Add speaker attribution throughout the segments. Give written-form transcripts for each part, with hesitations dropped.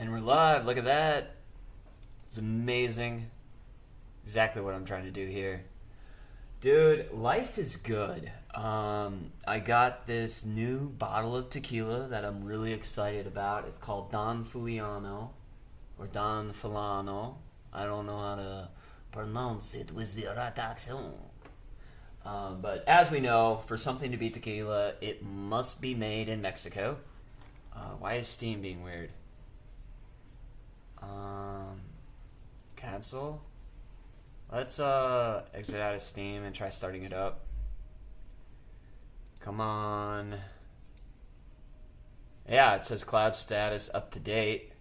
Speaker 1: And we're live. Look at that. It's amazing. Exactly what I'm trying to do here. Dude, life is good. I got this new bottle of tequila that I'm really excited about. It's called Don Fuliano. Or Don Fulano. I don't know how to pronounce it with the right accent. But as we know, for something to be tequila, it must be made in Mexico. Why is Steam being weird? Cancel. Let's exit out of Steam and try starting it up. Come on. Yeah, it says cloud status up to date.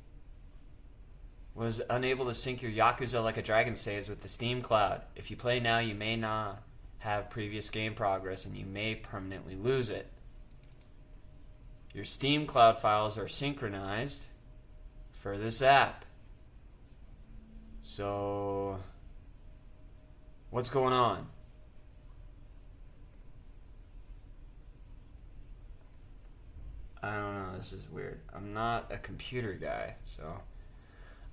Speaker 1: Was unable to sync your Yakuza Like a Dragon saves with the Steam cloud. If you play now, you may not have previous game progress and you may permanently lose it. Your Steam cloud files are synchronized for this app. So, what's going on? I don't know, this is weird. I'm not a computer guy, so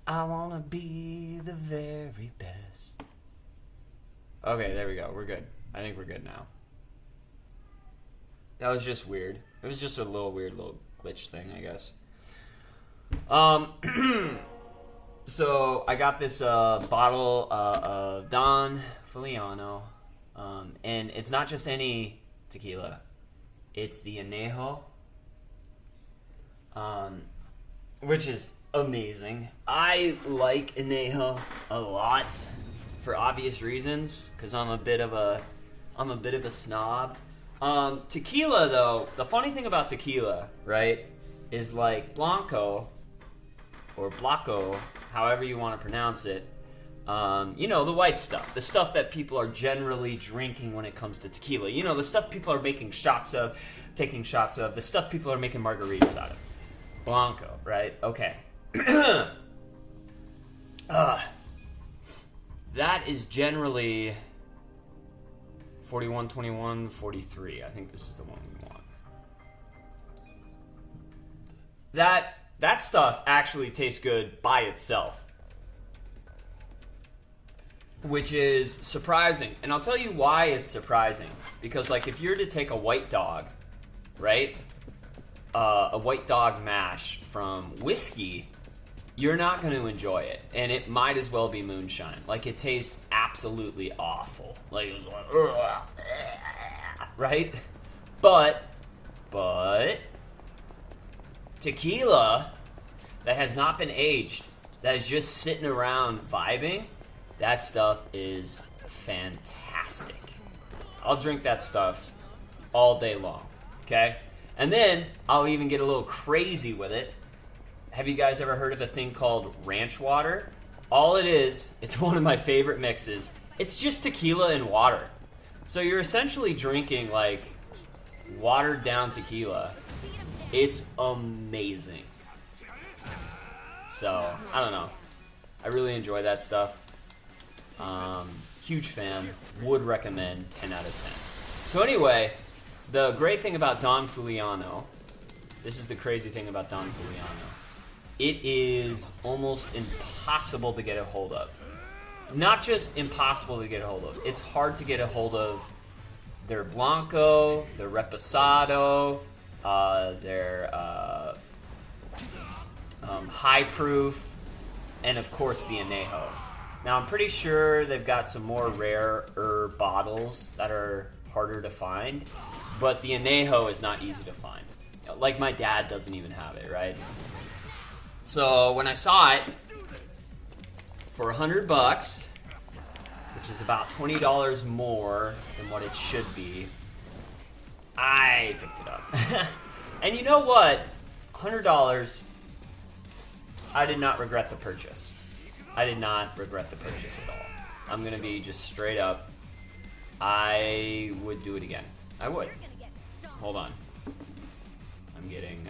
Speaker 1: I wanna be the very best. Okay, there we go. We're good. I think we're good now. That was just weird. It was just a weird little glitch thing, I guess. So I got this bottle of Don Fuliano, and it's not just any tequila. It's the Añejo, which is amazing. I like Añejo a lot for obvious reasons, because I'm a bit of a snob. Tequila, though, the funny thing about tequila, right, is like Blanco or Blanco, however you want to pronounce it. You know, the white stuff, the stuff that people are generally drinking when it comes to tequila. You know, the stuff people are making shots of, taking shots of, the stuff people are making margaritas out of. Blanco, right? Okay. That is generally 41, 21, 43. I think this is the one we want. That stuff actually tastes good by itself, which is surprising. And I'll tell you why it's surprising. Because, like, if you're to take a white dog, right? A white dog mash from whiskey, you're not going to enjoy it. And it might as well be moonshine. Like, it tastes absolutely awful. Like, it's like, right? But, tequila that has not been aged, that is just sitting around vibing, that stuff is fantastic. I'll drink that stuff all day long, okay? And then I'll even get a little crazy with it. Have you guys ever heard of a thing called ranch water? All it is, it's one of my favorite mixes. It's just tequila and water. So you're essentially drinking, like, watered down tequila. It's amazing. So, I don't know. I really enjoy that stuff. Huge fan. Would recommend 10 out of 10. So anyway, the great thing about Don Fuliano, this is the crazy thing about Don Fuliano. It is almost impossible to get a hold of. Not just impossible to get a hold of. It's hard to get a hold of their Blanco, their Reposado, their High Proof, and of course the Añejo. Now I'm pretty sure they've got some more rarer bottles that are harder to find, but the Añejo is not easy to find. Like, my dad doesn't even have it, right? So when I saw it for $100, which is about $20 more than what it should be, I picked it up. And you know what? $100, I did not regret the purchase. I did not regret the purchase at all. I'm going to be just straight up. I would do it again. I would. Hold on. I'm getting,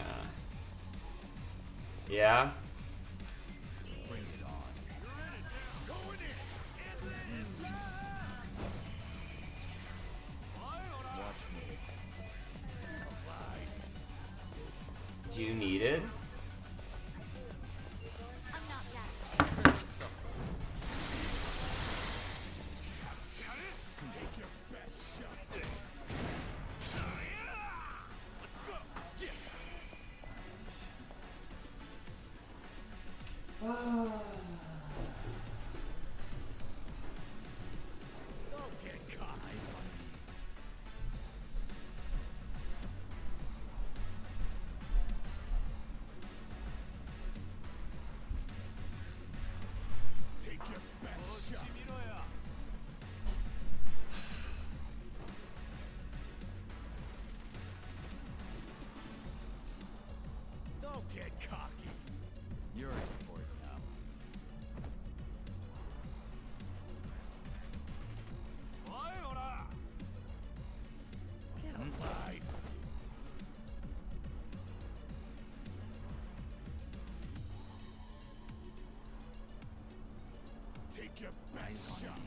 Speaker 1: yeah? Do you need it?
Speaker 2: Don't get caught. Eyes on me. Take your best shot. Don't get cocky. You're in for it now. Get alive. Take your best shot.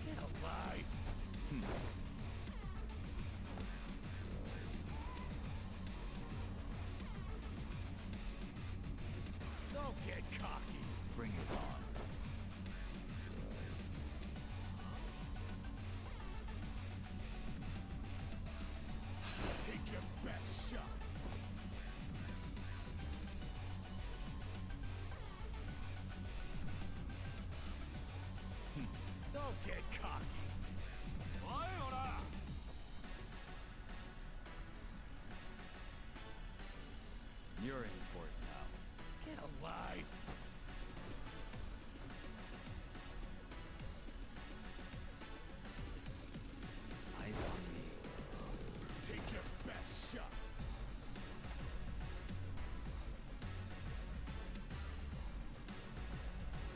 Speaker 2: Get alive. Don't get cocky. Bring it on. Take your best shot. Don't get cocky. You're in for it now. Get alive. Eyes on me. Take your best shot.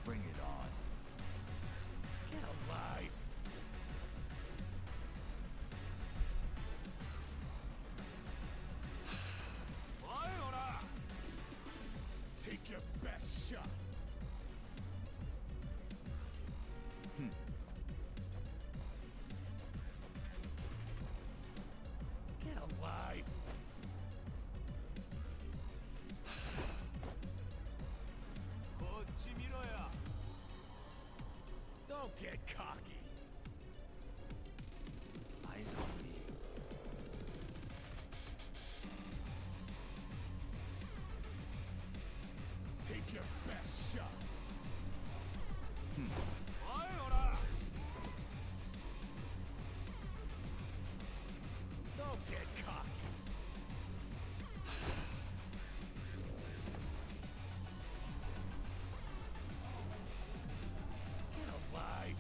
Speaker 2: Bring it on. Get alive. Take your best shot. Get alive. Don't get cocky. Eyes on me. Take your best shot. Don't get cocky. Get alive.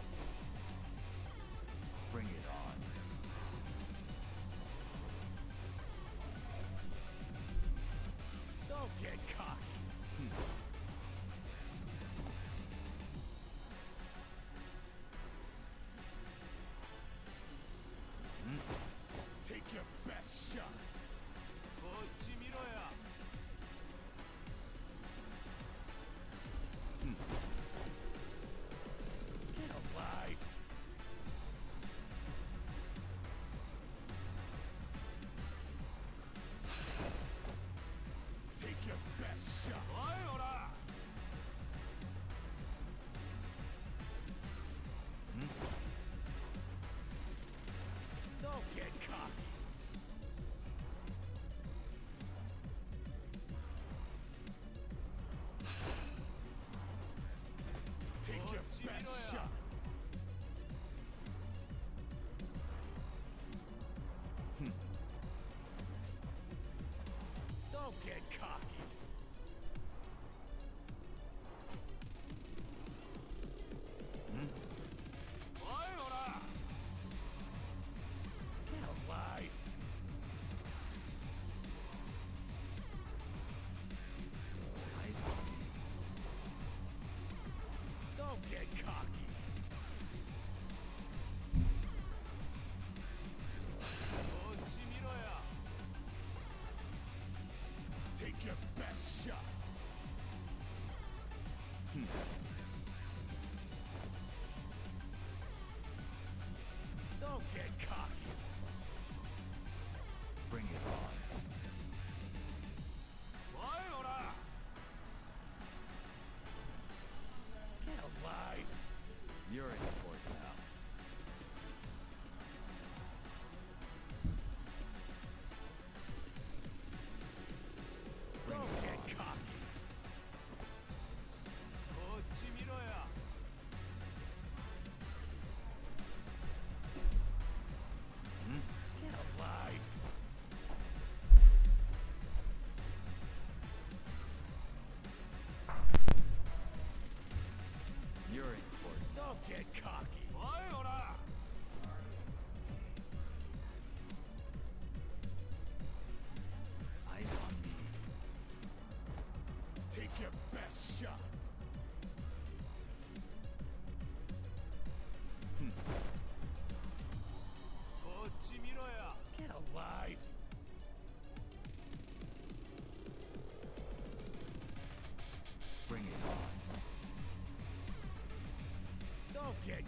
Speaker 2: get cocky. Eyes on me. Take your best shot. Get alive. Bring it on. Don't get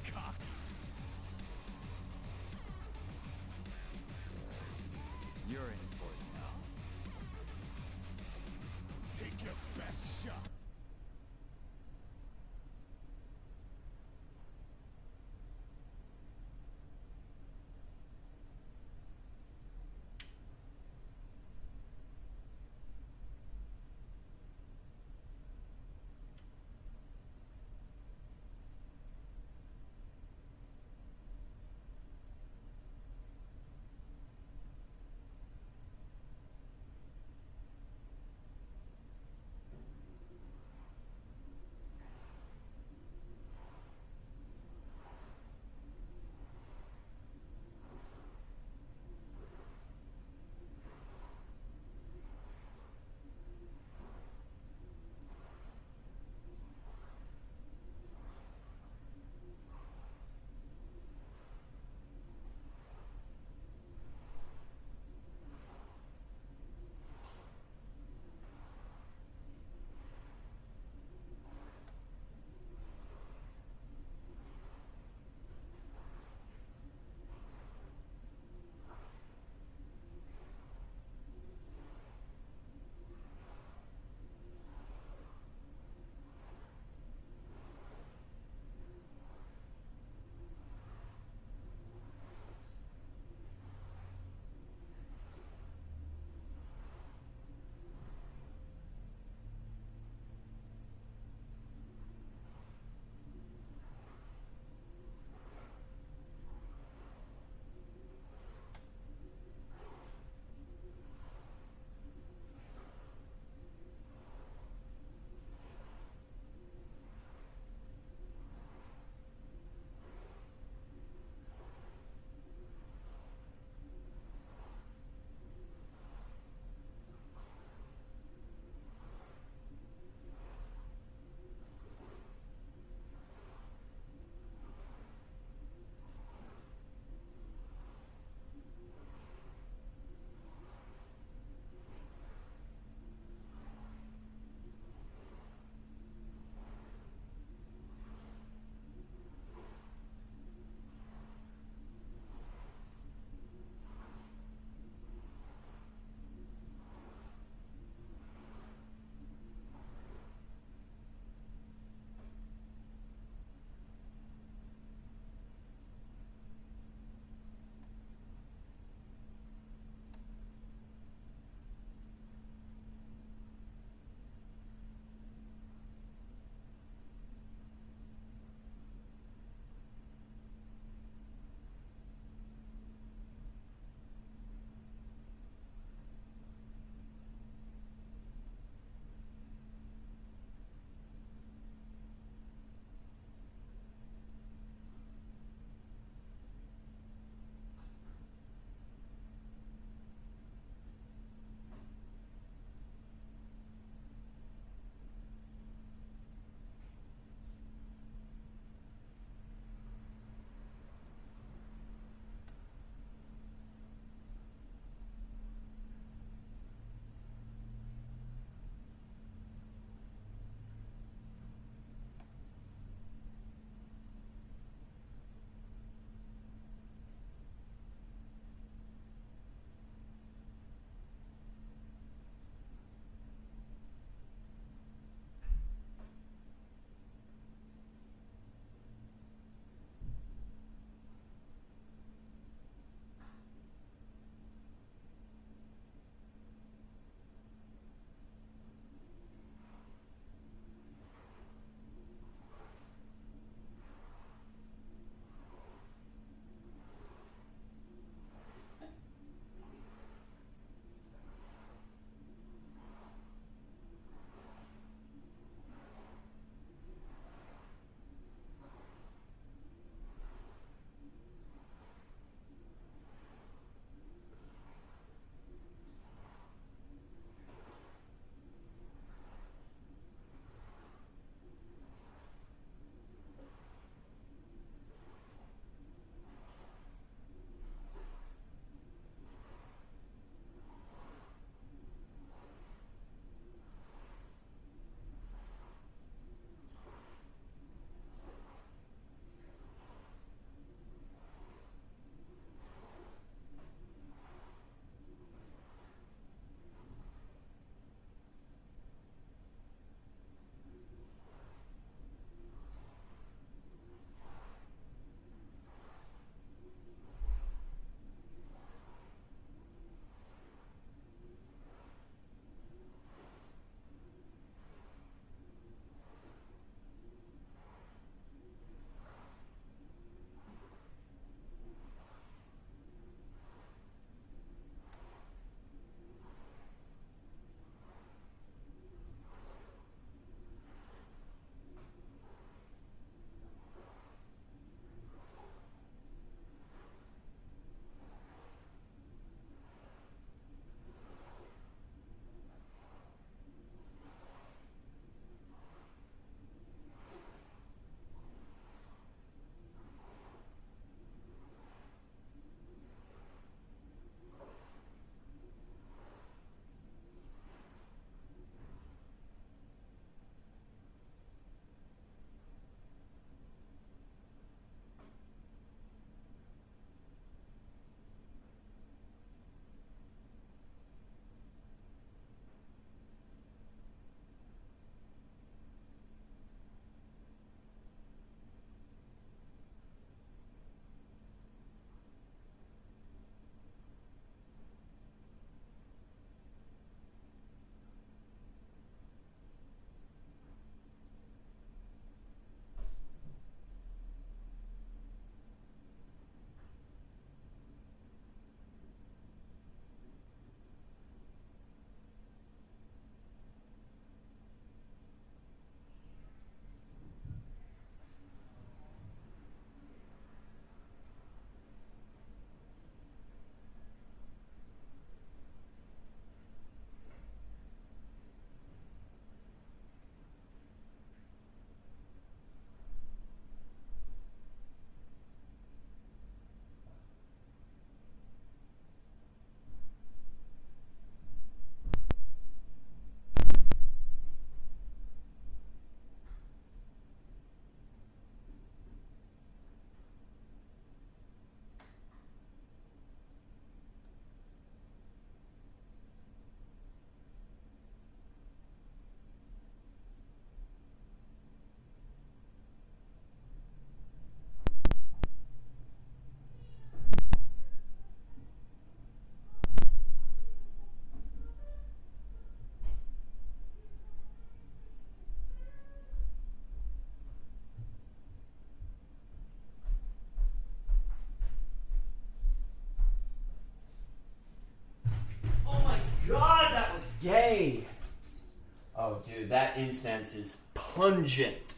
Speaker 1: that incense is pungent.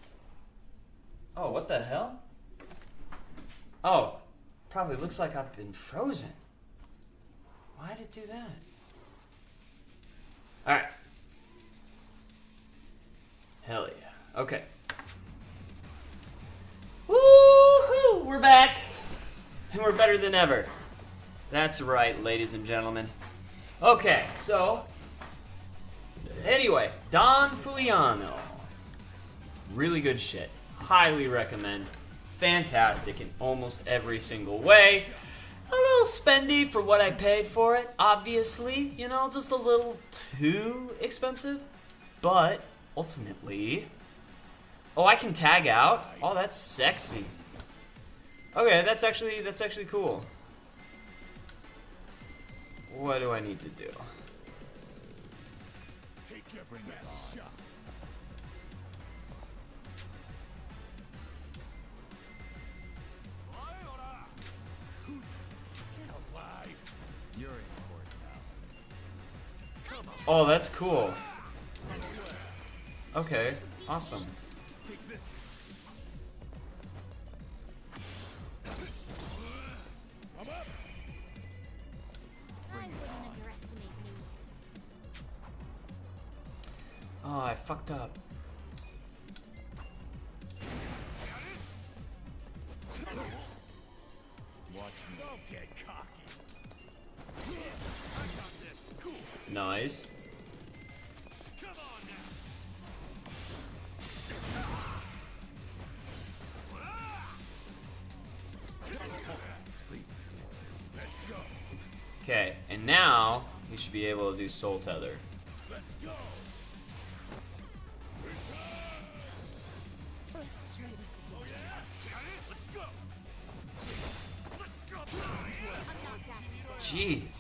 Speaker 1: Oh, what the hell? Oh, probably looks like I've been frozen. Why'd it do that? Alright. Hell yeah. Okay. Woo-hoo! We're back! And we're better than ever. That's right, ladies and gentlemen. Okay, so... Anyway, Don Fuliano. Really good shit. Highly recommend. Fantastic in almost every single way. A little spendy for what I paid for it, obviously. You know, just a little too expensive. But, ultimately... Oh, I can tag out? Oh, that's sexy. Okay, that's actually cool. What do I need to do?
Speaker 2: Take your best shot. Get alive. You're in court now. Come on.
Speaker 1: Oh, that's cool. Okay, awesome.
Speaker 2: Take this. I'm up.
Speaker 3: I wouldn't underestimate me.
Speaker 1: Oh, I fucked up.
Speaker 2: Watch me. Don't get cocky. I got this. Cool.
Speaker 1: Nice.
Speaker 2: Come on now. Let's go.
Speaker 1: Okay, and now we should be able to do Soul Tether.
Speaker 2: Let's go. Oh yeah. Let's go. Let's go.
Speaker 3: I'm not that.
Speaker 1: Jeez.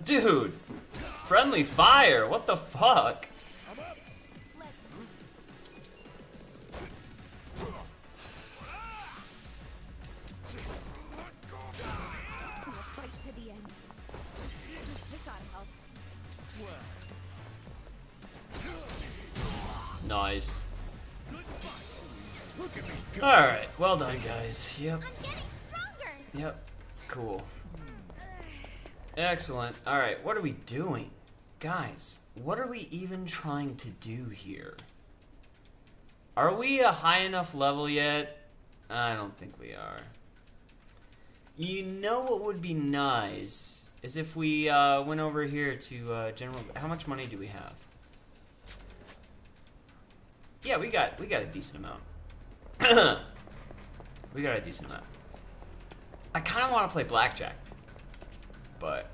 Speaker 1: Dude, friendly fire. What the fuck?
Speaker 3: We'll fight to the end. This ought to help.
Speaker 1: Nice.
Speaker 2: Look at me go.
Speaker 1: All right, well done, guys. Yep,
Speaker 3: I'm getting stronger.
Speaker 1: yep, cool. Excellent. All right, what are we doing? Guys, what are we even trying to do here? Are we a high enough level yet? I don't think we are. You know what would be nice is if we went over here to general. How much money do we have? Yeah, we got a decent amount. We got a decent amount. I kind of want to play blackjack, but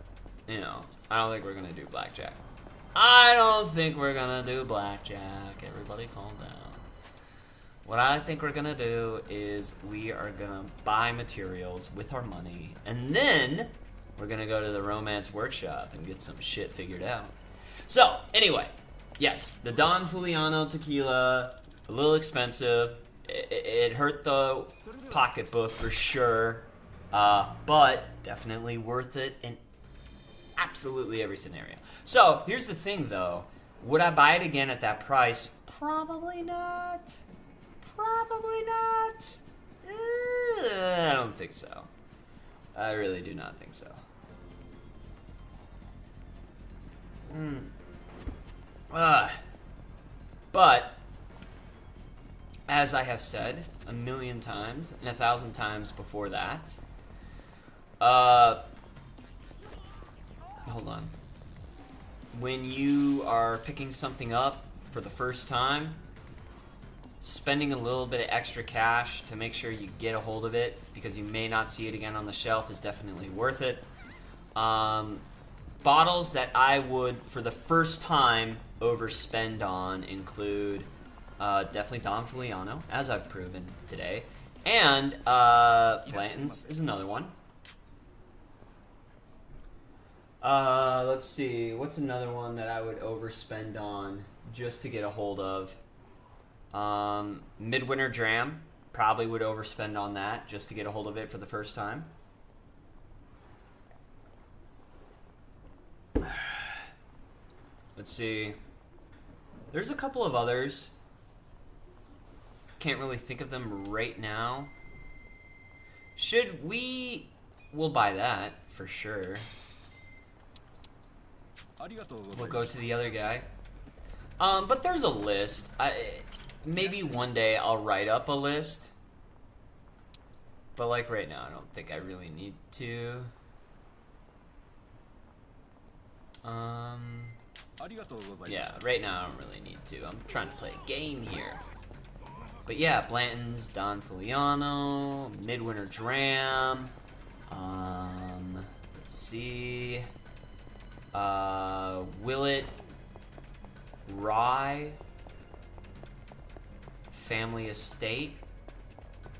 Speaker 1: you know, I don't think we're gonna do blackjack. I don't think we're gonna do blackjack. Everybody calm down. What I think we're gonna do is we are gonna buy materials with our money, and then we're gonna go to the romance workshop and get some shit figured out. So, anyway, yes, the Don Fuliano tequila, a little expensive. It hurt the pocketbook for sure, but definitely worth it in absolutely every scenario. So, here's the thing though. Would I buy it again at that price? Probably not. Probably not. I don't think so. I really do not think so. But, as I have said a million times, and 1,000 times before that, hold on. When you are picking something up for the first time, spending a little bit of extra cash to make sure you get a hold of it, because you may not see it again on the shelf, is definitely worth it. Bottles that I would, for the first time, overspend on include definitely Don Fuliano, as I've proven today, and Blanton's is another one. Let's see. What's another one that I would overspend on just to get a hold of? Midwinter Dram. Probably would overspend on that just to get a hold of it for the first time. Let's see. There's a couple of others. Can't really think of them right now. We'll buy that for sure. We'll go to the other guy. But there's a list. Maybe one day I'll write up a list. But like right now, I don't think I really need to. Yeah, right now I don't really need to. I'm trying to play a game here. But yeah, Blanton's, Don Filiano, Midwinter Dram. Let's see. Willet Rye. Family Estate,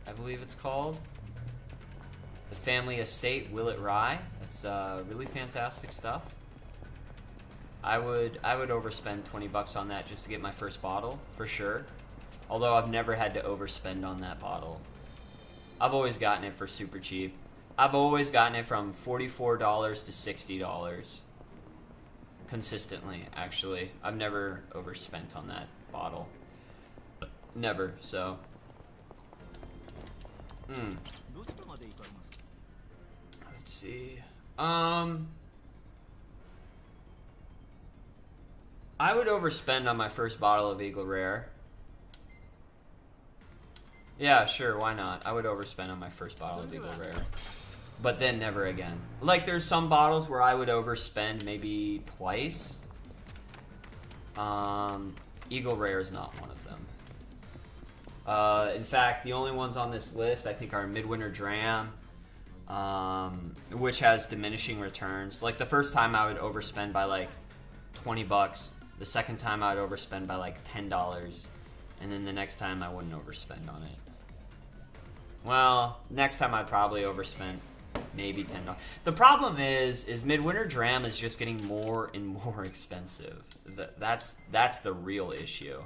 Speaker 1: I believe it's called. The Family Estate, Willet Rye. That's really fantastic stuff. I would overspend $20 on that just to get my first bottle, for sure. Although I've never had to overspend on that bottle. I've always gotten it for super cheap. I've always gotten it from $44 to $60. Consistently, actually. I've never overspent on that bottle. Never, so. Let's see. I would overspend on my first bottle of Eagle Rare. Yeah, sure, why not? I would overspend on my first bottle of Eagle Rare. But then never again. Like, there's some bottles where I would overspend maybe twice. Eagle Rare is not one of them. In fact, the only ones on this list I think are Midwinter Dram, which has diminishing returns. Like the first time I would overspend by like $20. The second time I would overspend by like $10, and then the next time I wouldn't overspend on it. Well, next time I'd probably overspend maybe $10. The problem is Midwinter Dram is just getting more and more expensive. That's the real issue.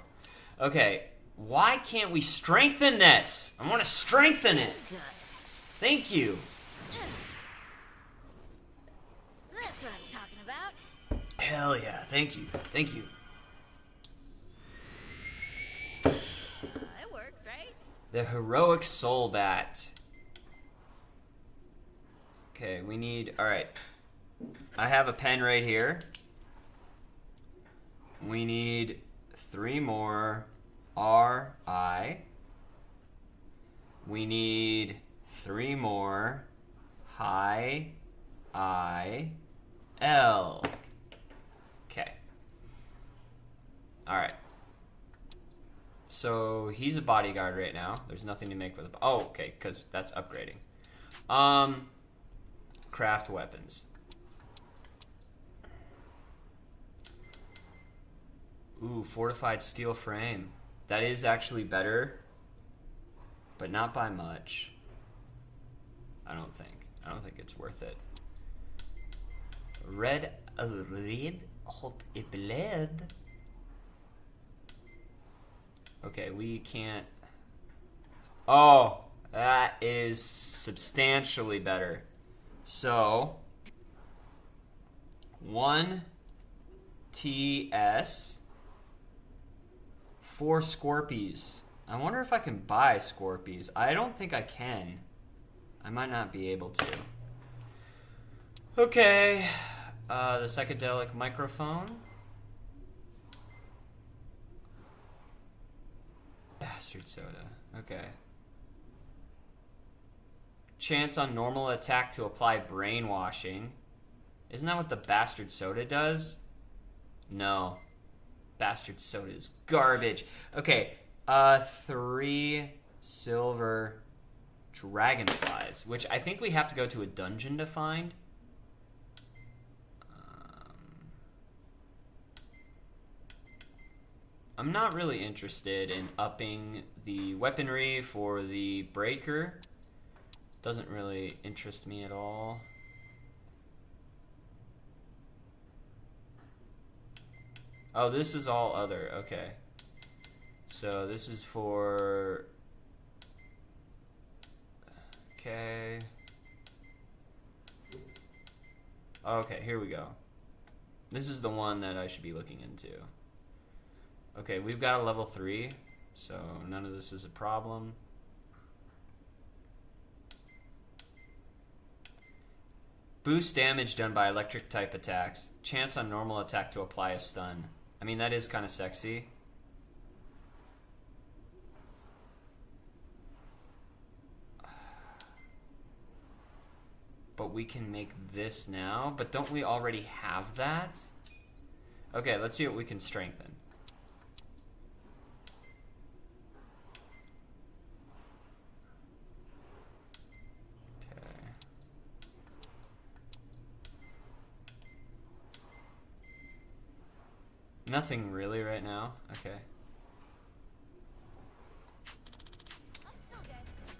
Speaker 1: Okay. Why can't we strengthen this? I want to strengthen it. Thank you.
Speaker 3: That's what I'm talking about.
Speaker 1: Hell yeah. Thank you. Thank you.
Speaker 3: It works, right?
Speaker 1: The Heroic Soul Bat. Okay, we need... Alright. I have a pen right here. We need 3 more... R-I. We need 3 more. High. I-L. Okay. Alright. So, he's a bodyguard right now. There's nothing to make with a... Oh, okay, because that's upgrading. Craft weapons. Ooh, fortified steel frame. That is actually better, but not by much. I don't think it's worth it. Red hot blade. Okay, we can't. Oh, that is substantially better. So 1 TS. 4 Scorpies. I wonder if I can buy Scorpies. I don't think I can. I might not be able to. Okay. The psychedelic microphone. Bastard soda. Okay. Chance on normal attack to apply brainwashing. Isn't that what the bastard soda does? No. Bastard soda is garbage. Okay, 3 silver dragonflies, which I think we have to go to a dungeon to find. I'm not really interested in upping the weaponry for the breaker. Doesn't really interest me at all. Oh, this is all other. Okay. So this is for... Okay. Okay, here we go. This is the one that I should be looking into. Okay, we've got a level 3, so none of this is a problem. Boost damage done by electric type attacks. Chance on normal attack to apply a stun. I mean, that is kind of sexy. But we can make this now. But don't we already have that? Okay, let's see what we can strengthen. Nothing really right now. Okay.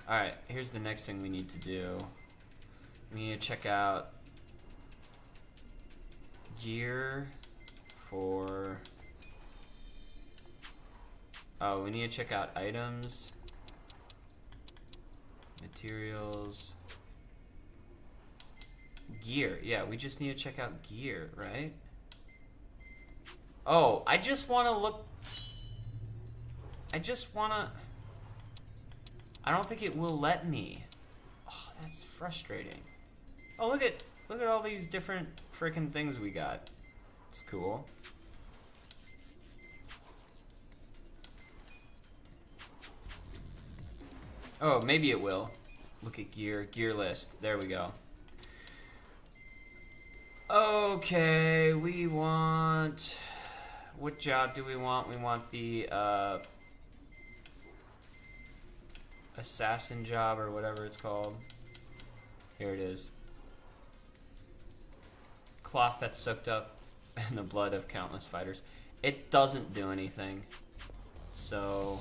Speaker 1: Alright, here's the next thing we need to do. We need to check out gear for... Oh, we need to check out items, materials, gear. Yeah, we just need to check out gear, right? Oh, I just want to look... I just want to... I don't think it will let me. Oh, that's frustrating. Oh, look at all these different freaking things we got. It's cool. Oh, maybe it will. Look at gear list. There we go. Okay, we want... What job do we want? We want the assassin job or whatever it's called. Here it is. Cloth that's soaked up in the blood of countless fighters. It doesn't do anything. So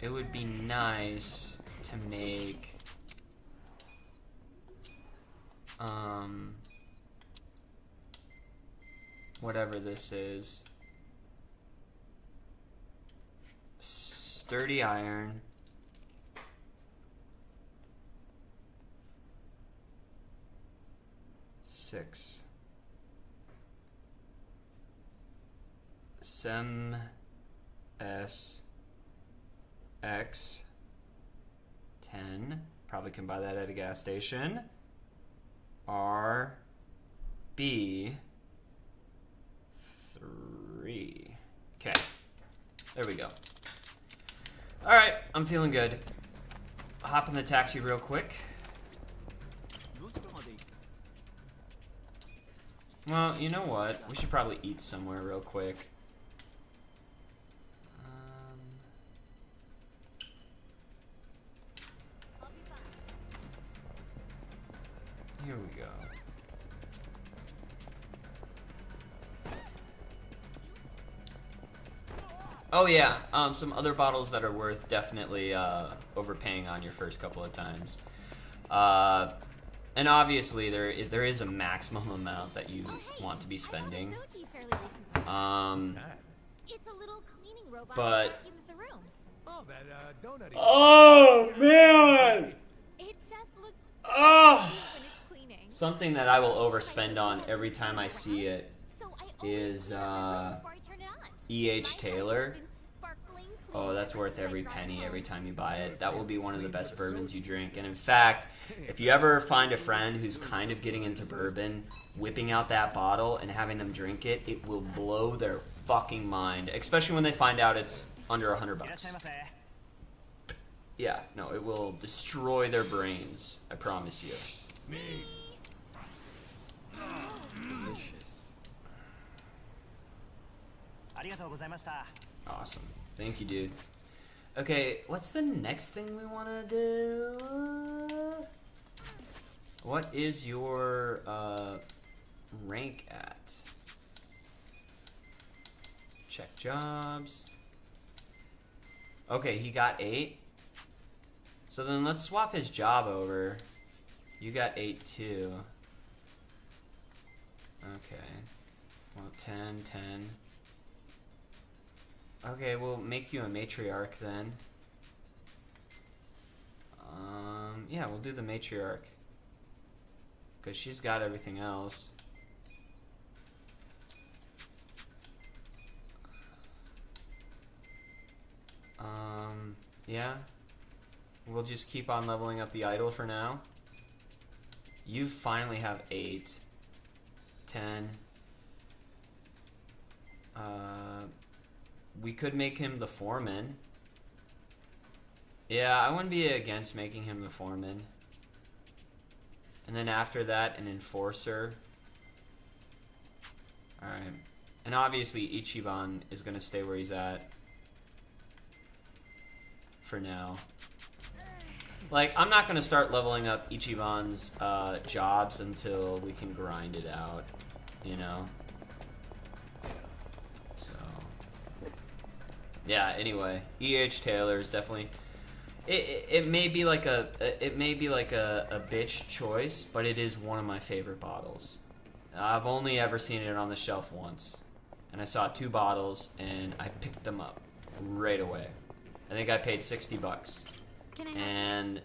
Speaker 1: it would be nice to make whatever this is. Sturdy iron. Six. Sem S X 10. Probably can buy that at a gas station. R B 3. Okay. There we go. Alright, I'm feeling good. Hop in the taxi real quick. Well, you know what? We should probably eat somewhere real quick. Here we go. Oh yeah, some other bottles that are worth definitely overpaying on your first couple of times. And obviously there is a maximum amount that you want to be spending.
Speaker 3: It's a little cleaning robot
Speaker 1: But
Speaker 3: that vacuums the room.
Speaker 2: Oh, that donut.
Speaker 1: oh man!
Speaker 3: It just looks so
Speaker 1: Oh!
Speaker 3: cute when it's cleaning.
Speaker 1: Something that I will overspend on every time I see it
Speaker 3: So I always
Speaker 1: is
Speaker 3: clean up the room before I turn it on.
Speaker 1: E.H. Taylor.
Speaker 3: My house has been sparkling
Speaker 1: Oh,
Speaker 3: clean
Speaker 1: that's
Speaker 3: ever
Speaker 1: worth
Speaker 3: since I
Speaker 1: every
Speaker 3: brought
Speaker 1: penny
Speaker 3: home.
Speaker 1: every time you buy it. That will be one of the best bourbons you drink. And in fact, if you ever find a friend who's kind of getting into bourbon, whipping out that bottle and having them drink it, it will blow their fucking mind. Especially when they find out it's under $100. Yeah, no, it will destroy their brains. I promise you.
Speaker 2: Delicious.
Speaker 1: Awesome. Thank you, dude. Okay, what's the next thing we want to do? What is your rank at? Check jobs. Okay, he got 8. So then let's swap his job over. You got 8 too. Okay. Well, 10, 10. Okay, we'll make you a matriarch then. Yeah, we'll do the matriarch. Because she's got everything else. Yeah. We'll just keep on leveling up the idol for now. You finally have 8. 10. We could make him the foreman. Yeah, I wouldn't be against making him the foreman. And then after that, an enforcer. Alright. And obviously Ichiban is going to stay where he's at. For now. Like, I'm not going to start leveling up Ichiban's jobs until we can grind it out. You know? So. Yeah, anyway. E.H. Taylor is definitely... It may be like a bitch choice, but it is one of my favorite bottles. I've only ever seen it on the shelf once, and I saw 2 bottles, and I picked them up right away. I think I paid $60, and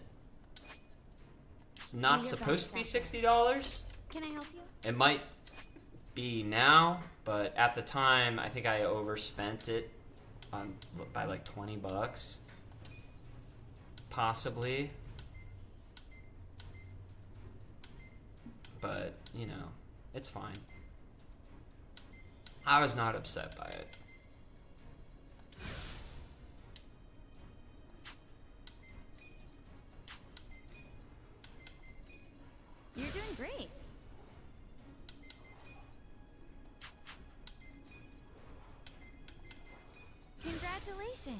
Speaker 1: it's not supposed to be $60.
Speaker 3: Can I help you?
Speaker 1: It might be now, but at the time, I think I overspent it by like $20. Possibly. But, you know, it's fine. I was not upset by it.
Speaker 3: You're doing great. Congratulations.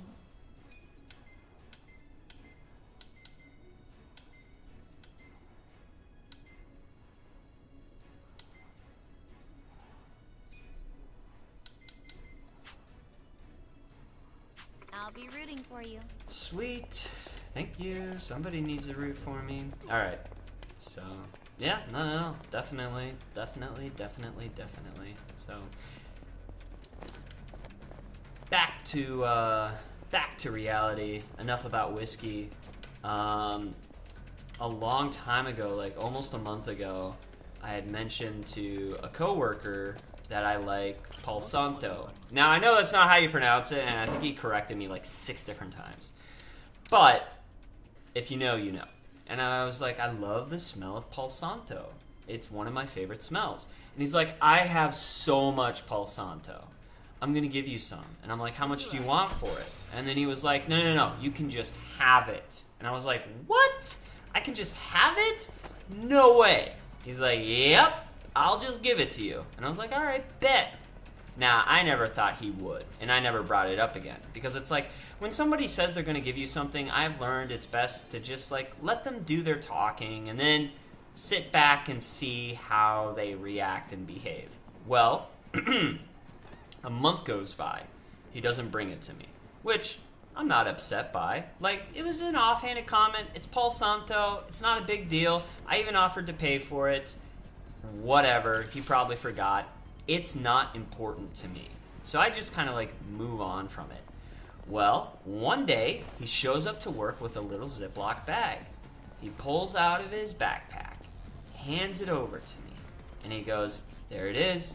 Speaker 3: I'll be rooting for you. Sweet.
Speaker 1: Thank you. Somebody needs to root for me. Alright. So, yeah, no. Definitely. So, back to reality. Enough about whiskey. A long time ago, like almost a month ago, I had mentioned to a coworker that I like Palo Santo. Now, I know that's not how you pronounce it, and I think he corrected me like 6 different times. But, if you know, you know. And I was like, I love the smell of Palo Santo. It's one of my favorite smells. And he's like, I have so much Palo Santo. I'm going to give you some. And I'm like, how much do you want for it? And then he was like, no, you can just have it. And I was like, what? I can just have it? No way. He's like, yep, I'll just give it to you. And I was like, all right, bet. Now, I never thought he would, and I never brought it up again. Because it's like, when somebody says they're going to give you something, I've learned it's best to just, like, let them do their talking, and then sit back and see how they react and behave. Well, a month goes by. He doesn't bring it to me, which I'm not upset by. Like, it was an offhanded comment. It's Palo Santo. It's not a big deal. I even offered to pay for it. Whatever. He probably forgot. It's not important to me. So I just kind of like move on from it. Well, one day he shows up to work with a little Ziploc bag. He pulls out of his backpack, hands it over to me, and he goes, there it is.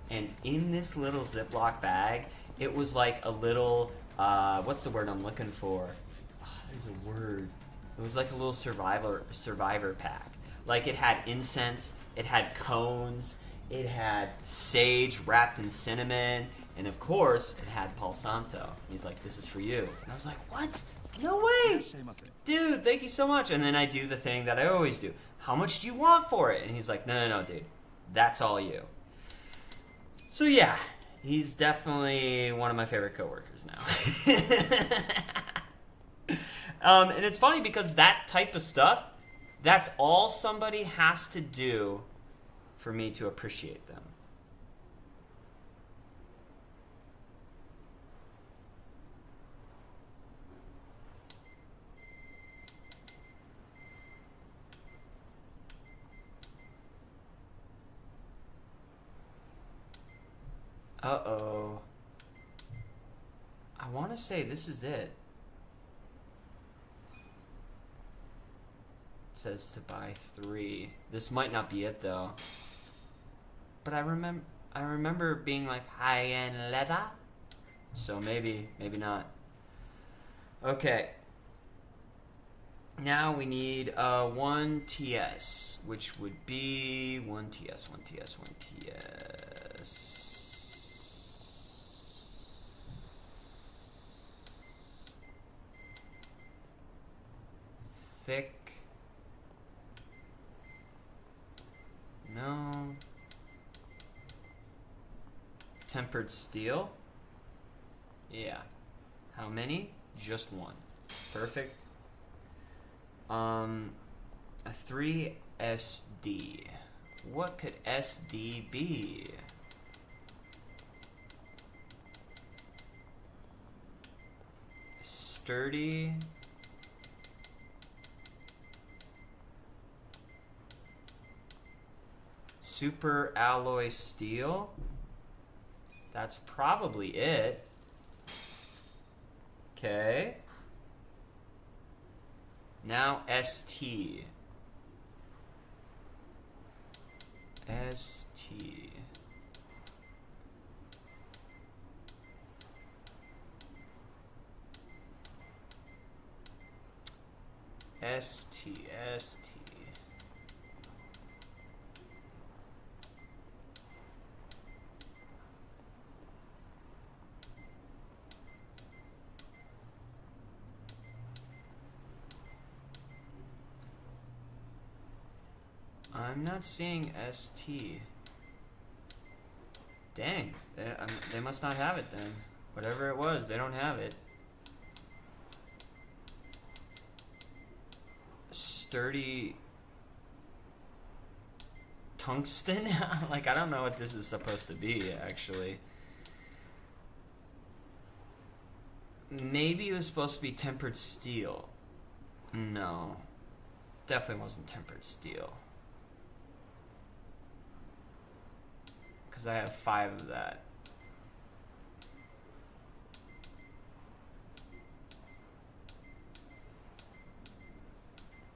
Speaker 1: And in this little Ziploc bag, it was like a little, what's the word I'm looking for? There's a word. It was like a little survivor pack. Like it had incense, it had cones, it had sage wrapped in cinnamon, and of course, it had Palo Santo. He's like, this is for you. And I was like, what? No way! Dude, thank you so much. And then I do the thing that I always do. How much do you want for it? And he's like, no, dude. That's all you. So yeah, he's definitely one of my favorite coworkers now. And it's funny because that type of stuff, that's all somebody has to do for me to appreciate them. Uh-oh. I want to say this is it. It says to buy 3. This might not be it though. But I remember being like high-end leather. So maybe not. Okay. Now we need 1 TS, which would be 1 TS. Thick. No. Tempered steel. Yeah. How many? Just 1. Perfect. A 3 SD. What could SD be? Sturdy. Super alloy steel. That's probably it. Okay. Now ST. ST. ST. I'm not seeing ST. Dang, they must not have it then. Whatever it was, they don't have it. Sturdy tungsten? Like, I don't know what this is supposed to be, actually. Maybe it was supposed to be tempered steel. No. Definitely wasn't tempered steel. Because I have 5 of that.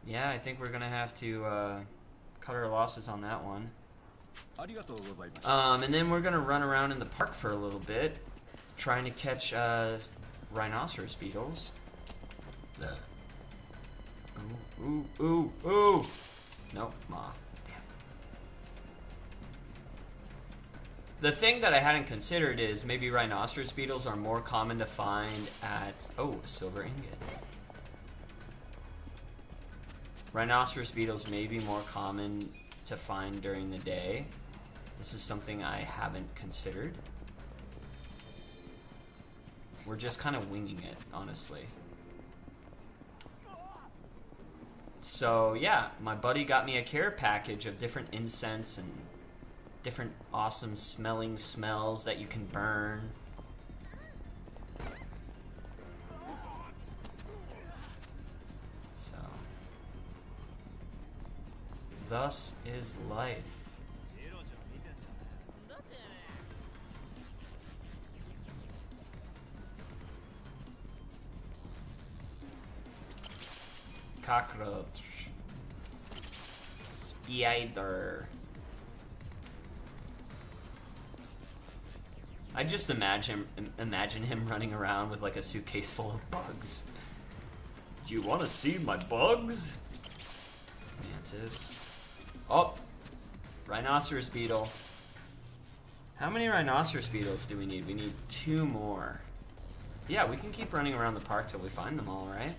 Speaker 1: Yeah, I think we're gonna have to cut our losses on that one. And then we're gonna run around in the park for a little bit, trying to catch rhinoceros beetles. Ooh. Nope, moth. Damn. The thing that I hadn't considered is maybe rhinoceros beetles are more common to find at... Oh, a silver ingot. Rhinoceros beetles may be more common to find during the day. This is something I haven't considered. We're just kind of winging it, honestly. So yeah, my buddy got me a care package of different incense and different awesome smelling smells that you can burn. So, thus is life. Cockroach. Spider. I just imagine him running around with like a suitcase full of bugs. Do you want to see my bugs? Mantis. Oh, rhinoceros beetle. How many rhinoceros beetles do we need? We need 2 more. Yeah, we can keep running around the park till we find them all, right?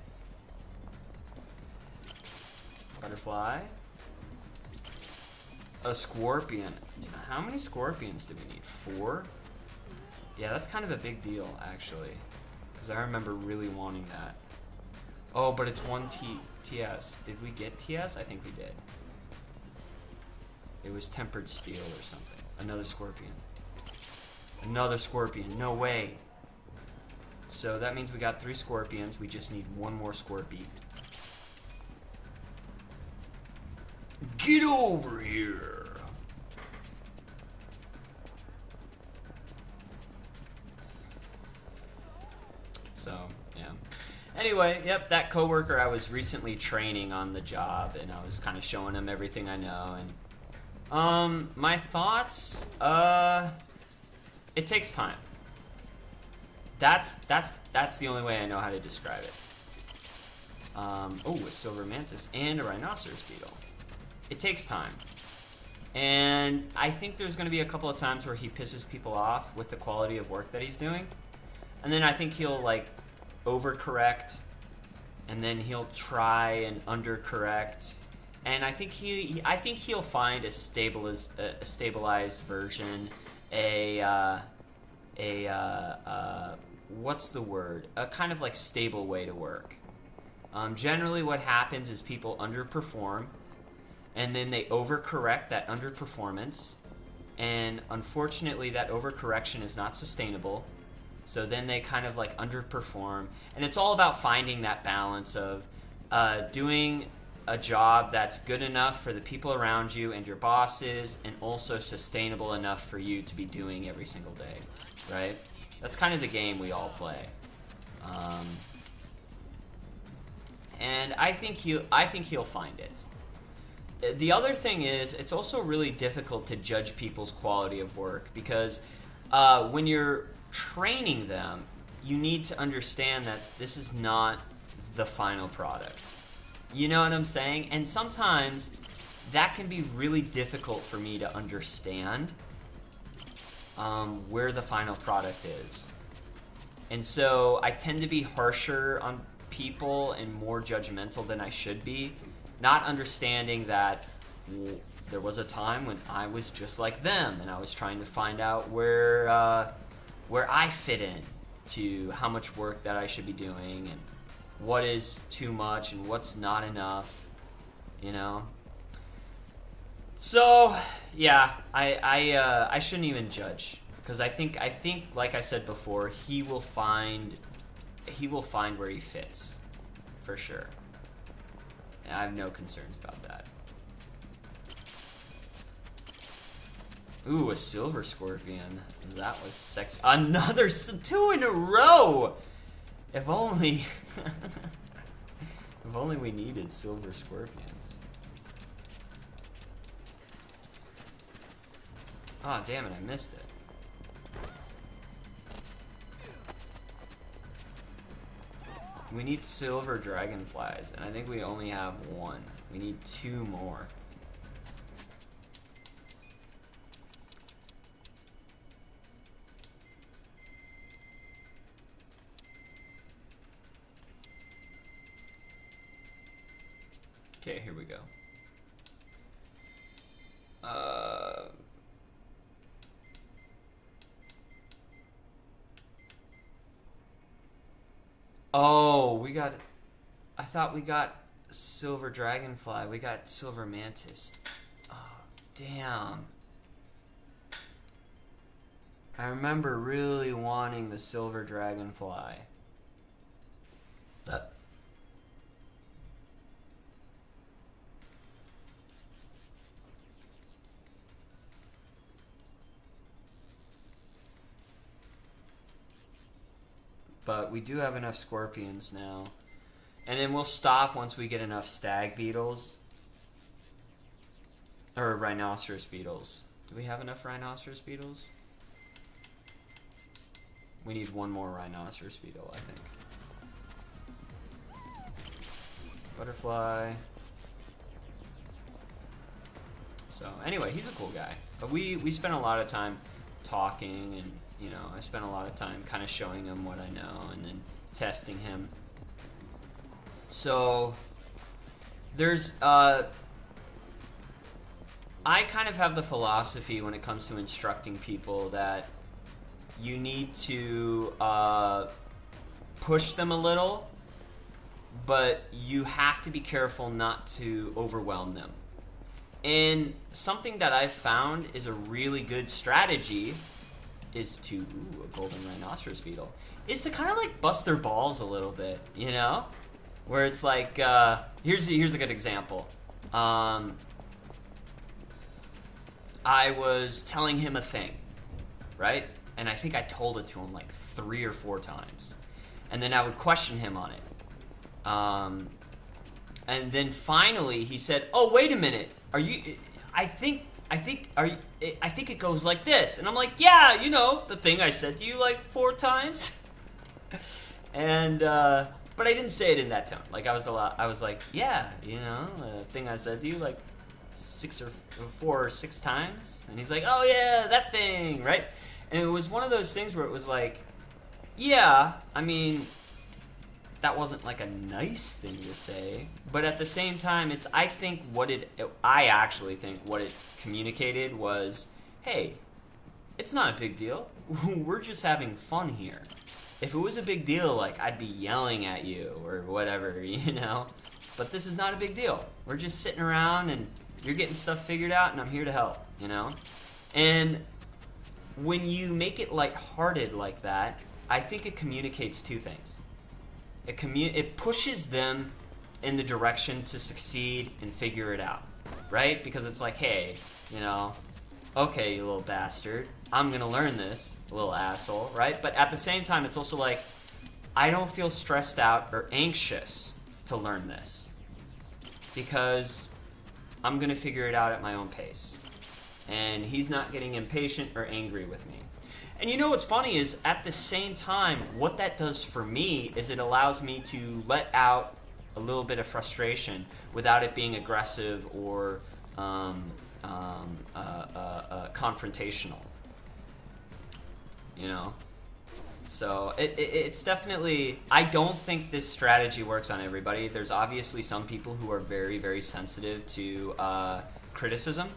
Speaker 1: Butterfly. A scorpion. How many scorpions do we need? 4? Yeah, that's kind of a big deal, actually. Because I remember really wanting that. Oh, but it's 1 TS. Did we get TS? I think we did. It was tempered steel or something. Another scorpion. Another scorpion. No way. So that means we got 3 scorpions. We just need 1 more scorpion. Get over here! Anyway, yep, that coworker I was recently training on the job, and I was kind of showing him everything I know. And my thoughts, it takes time. That's the only way I know how to describe it. A silver mantis and a rhinoceros beetle. It takes time. And I think there's going to be a couple of times where he pisses people off with the quality of work that he's doing. And then I think he'll, like, overcorrect. And then he'll try and undercorrect. And I think he'll find a stabilized version. What's the word? A kind of, like, stable way to work. Generally what happens is people underperform. And then they overcorrect that underperformance. And unfortunately, that overcorrection is not sustainable. So then they kind of like underperform. And it's all about finding that balance of doing a job that's good enough for the people around you and your bosses, and also sustainable enough for you to be doing every single day, right? That's kind of the game we all play. And I think he'll find it. The other thing is, it's also really difficult to judge people's quality of work, because when you're training them, you need to understand that this is not the final product. You know what I'm saying? And sometimes that can be really difficult for me to understand where the final product is. And so I tend to be harsher on people and more judgmental than I should be, not understanding that there was a time when I was just like them, and I was trying to find out where I fit in to how much work that I should be doing, and what is too much and what's not enough, you know. So yeah, I shouldn't even judge, because I think like I said before, he will find where he fits, for sure. And I have no concerns about that. Ooh, a silver scorpion. That was sexy. Another 2 in a row! If only... if only we needed silver scorpions. Oh, damn it, I missed it. We need silver dragonflies, and I think we only have 1. We need 2 more. Okay, here we go. Oh, we got... I thought we got silver dragonfly. We got silver mantis. Oh, damn. I remember really wanting the silver dragonfly. But we do have enough scorpions now. And then we'll stop once we get enough stag beetles. Or rhinoceros beetles. Do we have enough rhinoceros beetles? We need 1 more rhinoceros beetle, I think. Butterfly. So, anyway, he's a cool guy. But we spent a lot of time talking, and you know, I spent a lot of time kind of showing him what I know and then testing him. So there's I kind of have the philosophy when it comes to instructing people that you need to push them a little, but you have to be careful not to overwhelm them. And something that I've found is a really good strategy is to, a golden rhinoceros beetle, is to kind of like bust their balls a little bit, you know? Where it's like, here's a good example. I was telling him a thing, right? And I think I told it to him like 3 or 4 times. And then I would question him on it. And then finally he said, "Oh, wait a minute. Are you? I think it goes like this." And I'm like, "Yeah, you know, the thing I said to you like 4 times." And but I didn't say it in that tone. Like I was like, "Yeah, you know, the thing I said to you like 4 or 6 times." And he's like, "Oh yeah, that thing, right?" And it was one of those things where it was like, "Yeah, I mean, that wasn't like a nice thing to say, but at the same time, I actually think what it communicated was, hey, it's not a big deal. We're just having fun here. If it was a big deal, like, I'd be yelling at you or whatever, you know? But this is not a big deal. We're just sitting around and you're getting stuff figured out and I'm here to help, you know? And when you make it lighthearted like that, I think it communicates 2 things. It pushes them in the direction to succeed and figure it out, right? Because it's like, hey, you know, okay, you little bastard, I'm gonna learn this, little asshole, right? But at the same time, it's also like, I don't feel stressed out or anxious to learn this because I'm gonna figure it out at my own pace. And he's not getting impatient or angry with me. And you know what's funny is, at the same time, what that does for me is it allows me to let out a little bit of frustration without it being aggressive or confrontational. You know? So it's definitely... I don't think this strategy works on everybody. There's obviously some people who are very, very sensitive to criticism.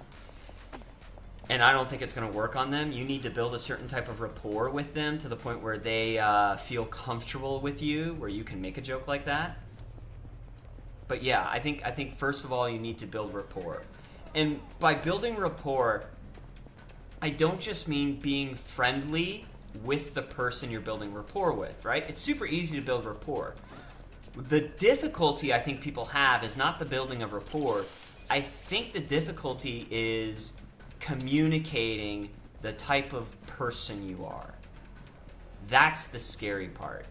Speaker 1: And I don't think it's going to work on them. You need to build a certain type of rapport with them to the point where they feel comfortable with you, where you can make a joke like that. But yeah, I think first of all you need to build rapport. And by building rapport, I don't just mean being friendly with the person you're building rapport with, right? It's super easy to build rapport. The difficulty I think people have is not the building of rapport. I think the difficulty is communicating the type of person you are. That's the scary part.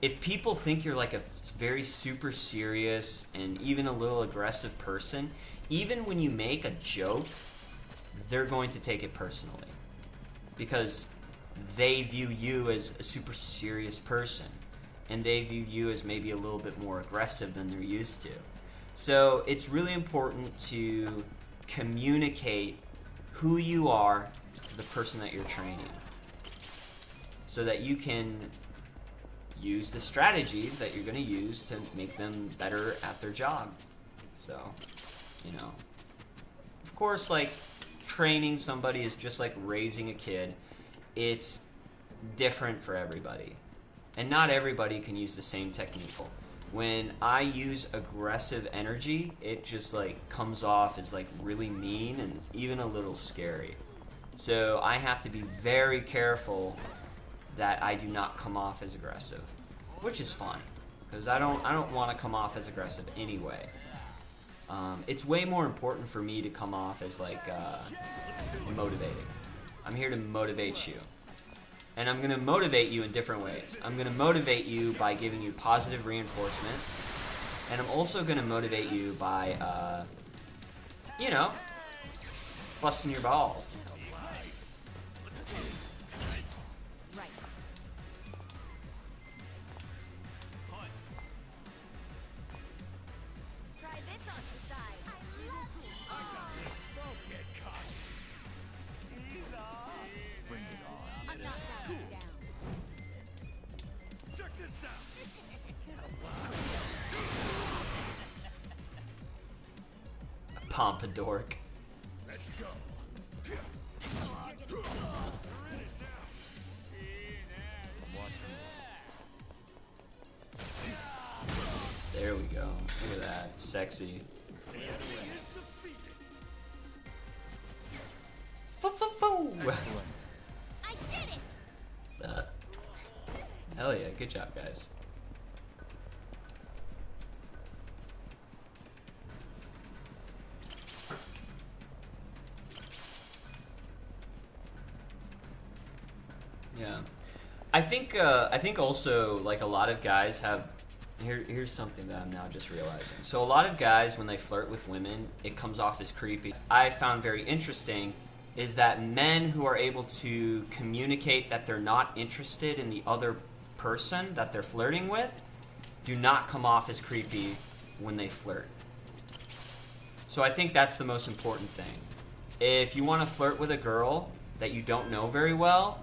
Speaker 1: If people think you're like a very super serious and even a little aggressive person, even when you make a joke, they're going to take it personally because they view you as a super serious person and they view you as maybe a little bit more aggressive than they're used to. So it's really important to communicate who you are to the person that you're training so that you can use the strategies that you're going to use to make them better at their job. So, you know, of course, like, training somebody is just like raising a kid. It's different for everybody, and not everybody can use the same technique. When I use aggressive energy, it just like comes off as like really mean and even a little scary. So I have to be very careful that I do not come off as aggressive, which is fine because I don't want to come off as aggressive anyway. It's way more important for me to come off as like motivating. I'm here to motivate you. And I'm going to motivate you in different ways. I'm going to motivate you by giving you positive reinforcement. And I'm also going to motivate you by, you know, busting your balls.
Speaker 3: Right. Try this on your side.
Speaker 2: Don't get caught. Ease off. Bring it on.
Speaker 3: I'm not bowing down.
Speaker 2: Check this out.
Speaker 1: Pompadour.
Speaker 2: Let's go.
Speaker 1: There we go. Look at that. Sexy.
Speaker 2: Excellent.
Speaker 3: I did it!
Speaker 1: Hell yeah. Good job, guys. Yeah. I think also, like, a lot of guys have Here's something that I'm now just realizing. So a lot of guys, when they flirt with women, it comes off as creepy. I found very interesting is that men who are able to communicate that they're not interested in the other person that they're flirting with do not come off as creepy when they flirt. So I think that's the most important thing. If you want to flirt with a girl that you don't know very well,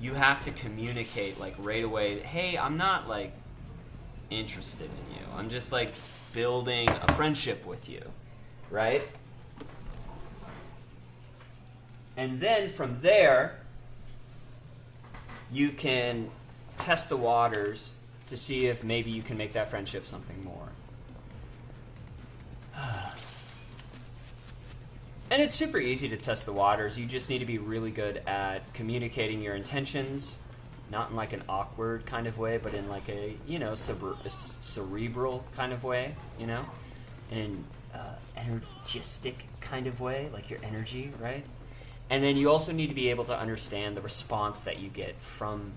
Speaker 1: you have to communicate like right away, hey, I'm not like interested in you. I'm just like building a friendship with you, right? And then from there, you can test the waters to see if maybe you can make that friendship something more. And it's super easy to test the waters. You just need to be really good at communicating your intentions, not in like an awkward kind of way, but in like a, you know, cerebral kind of way, you know, in an energistic kind of way, like your energy, right? And then you also need to be able to understand the response that you get from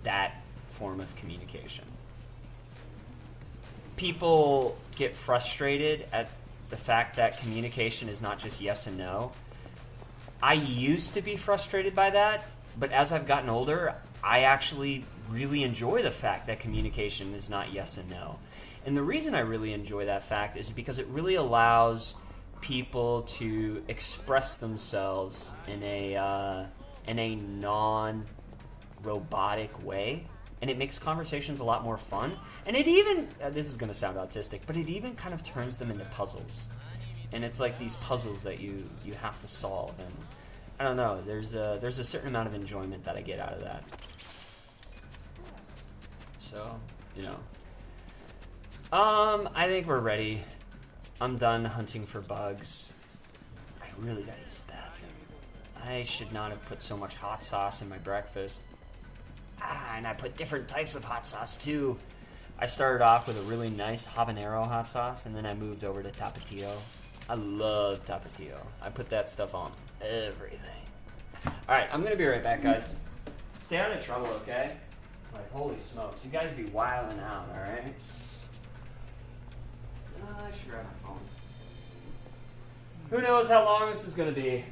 Speaker 1: that form of communication. People get frustrated at the fact that communication is not just yes and no. I used to be frustrated by that, but as I've gotten older, I actually really enjoy the fact that communication is not yes and no. And the reason I really enjoy that fact is because it really allows people to express themselves in a non-robotic way, and it makes conversations a lot more fun. And it even, this is going to sound autistic, but it even kind of turns them into puzzles. And it's like these puzzles that you have to solve. And I don't know, there's a certain amount of enjoyment that I get out of that. So, you know. I think we're ready. I'm done hunting for bugs. I really gotta use the bathroom. I should not have put so much hot sauce in my breakfast. And I put different types of hot sauce too. I started off with a really nice habanero hot sauce, and then I moved over to Tapatio. I love Tapatio. I put that stuff on everything. Alright, I'm gonna be right back, guys. Stay out of trouble, okay? Like, holy smokes. You guys be wilding out, alright? I should grab my phone. Who knows how long this is gonna be?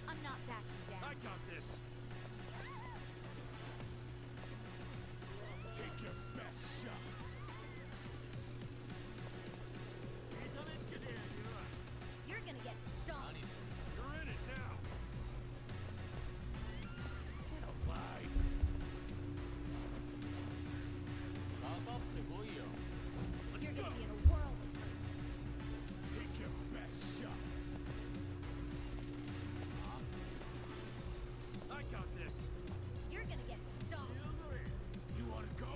Speaker 3: I'm not backing down.
Speaker 2: I got this. Take your best shot.
Speaker 3: You're gonna get stomped.
Speaker 2: You're in it now. Get alive.
Speaker 3: You're gonna be in a world of hurt.
Speaker 2: Take your best shot. I got this.
Speaker 3: You're gonna get stomped.
Speaker 2: You wanna go?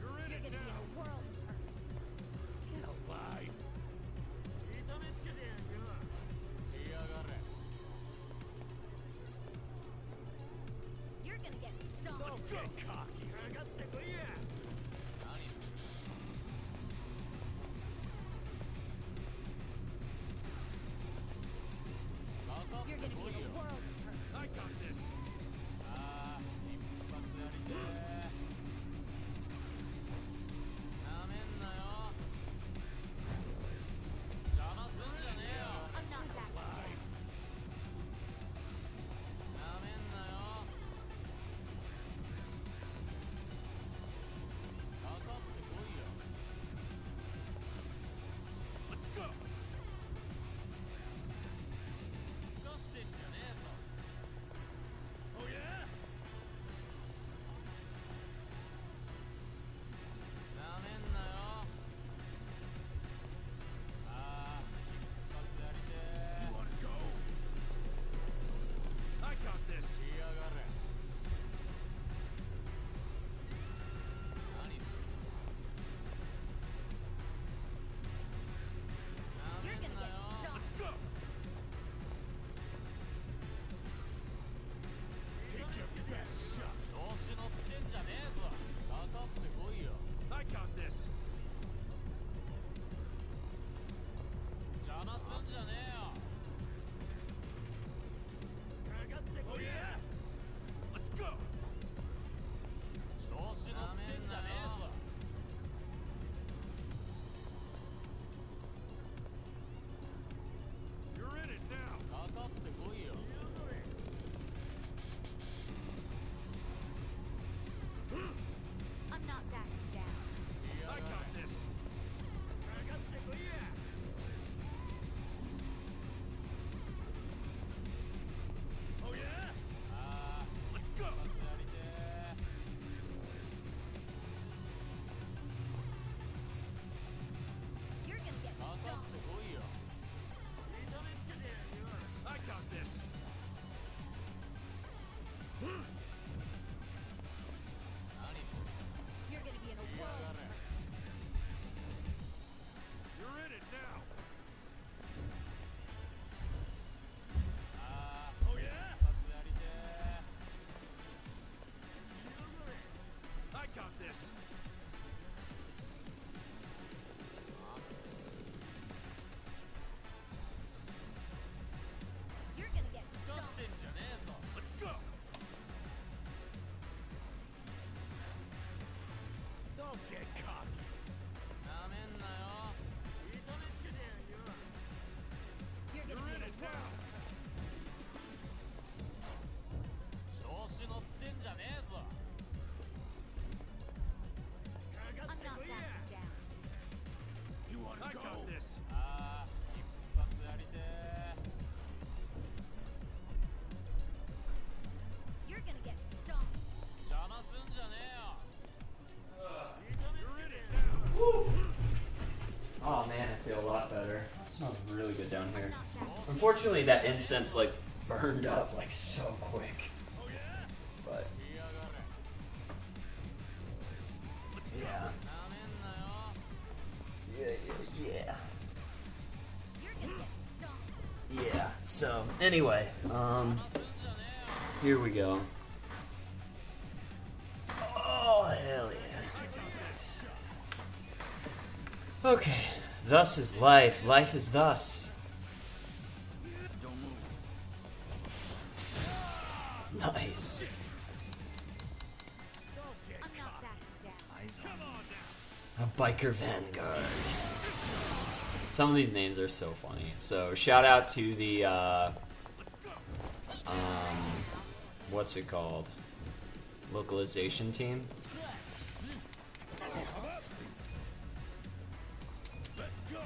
Speaker 2: You're in
Speaker 3: You're
Speaker 2: it
Speaker 3: gonna be in
Speaker 2: now.
Speaker 3: a world of hurt.
Speaker 2: Get alive.
Speaker 3: You're gonna get stomped.
Speaker 2: Don't get cocky.
Speaker 3: You're gonna be in a world of hurt.
Speaker 2: I got this.
Speaker 3: I'm not backing down. You're gonna be in a world of hurt.
Speaker 2: You're in it now. Oh yeah? I got this.
Speaker 3: You're gonna get stomped.
Speaker 2: Let's go. Don't get cocky.
Speaker 3: You're gonna
Speaker 2: You're
Speaker 3: be
Speaker 2: in
Speaker 3: in a
Speaker 2: it
Speaker 3: world
Speaker 2: now.
Speaker 3: of hurt. I'm not backing down.
Speaker 2: You wanna go? I got this.
Speaker 3: You're gonna get stomped.
Speaker 2: You're in it now.
Speaker 1: Oh man, I feel a lot better. It smells really good down here. Unfortunately, that incense like burned up like so quick.
Speaker 2: Oh yeah?
Speaker 1: But yeah. Yeah.
Speaker 3: You're gonna get stomped.
Speaker 1: Yeah. So anyway, here we go. Oh hell yeah. Okay, thus is life. Life is thus.
Speaker 2: Don't move.
Speaker 1: Nice.
Speaker 2: Don't get
Speaker 3: I'm not
Speaker 2: cocky.
Speaker 3: backing down.
Speaker 2: Eyes on. Come on now.
Speaker 1: A biker vanguard. Some of these names are so funny. So shout out to the what's it called? Localization team.
Speaker 2: Let's go.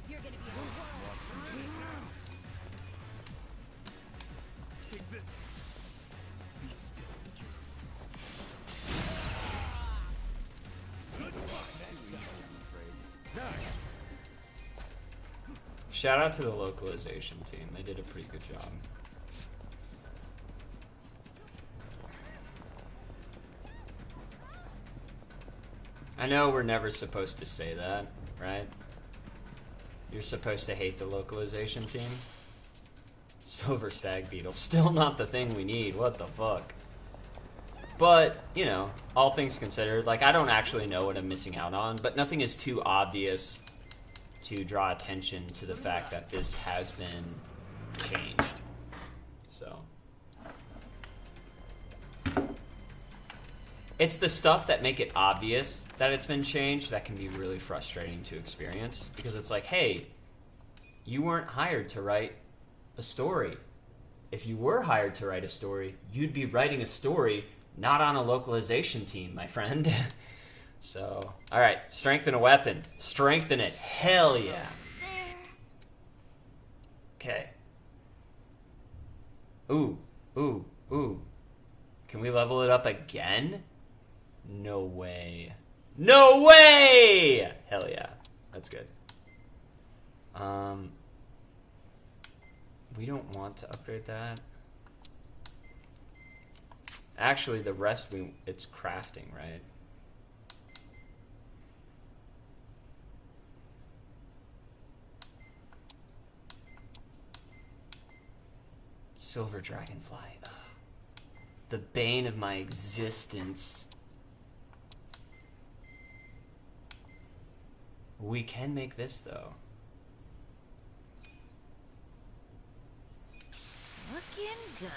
Speaker 3: You're gonna be in a world.
Speaker 2: Take this. Be still. Nice.
Speaker 1: Shout out to the localization team. They did a pretty good job. I know we're never supposed to say that, right? You're supposed to hate the localization team. Silver Stag Beetle. Still not the thing we need. What the fuck? But, you know, all things considered, like, I don't actually know what I'm missing out on, but nothing is too obvious to draw attention to the fact that this has been changed. So. It's the stuff that make it obvious that it's been changed that can be really frustrating to experience. Because it's like, hey, you weren't hired to write a story. If you were hired to write a story, you'd be writing a story, not on a localization team, my friend. So, alright, strengthen a weapon. Strengthen it. Hell yeah. Okay. Ooh, ooh, ooh. Can we level it up again? No way. No way! Hell yeah. That's good. We don't want to upgrade that. Actually, the rest it's crafting, right? Silver Dragonfly. Ugh. The bane of my existence. We can make this, though.
Speaker 3: Looking good.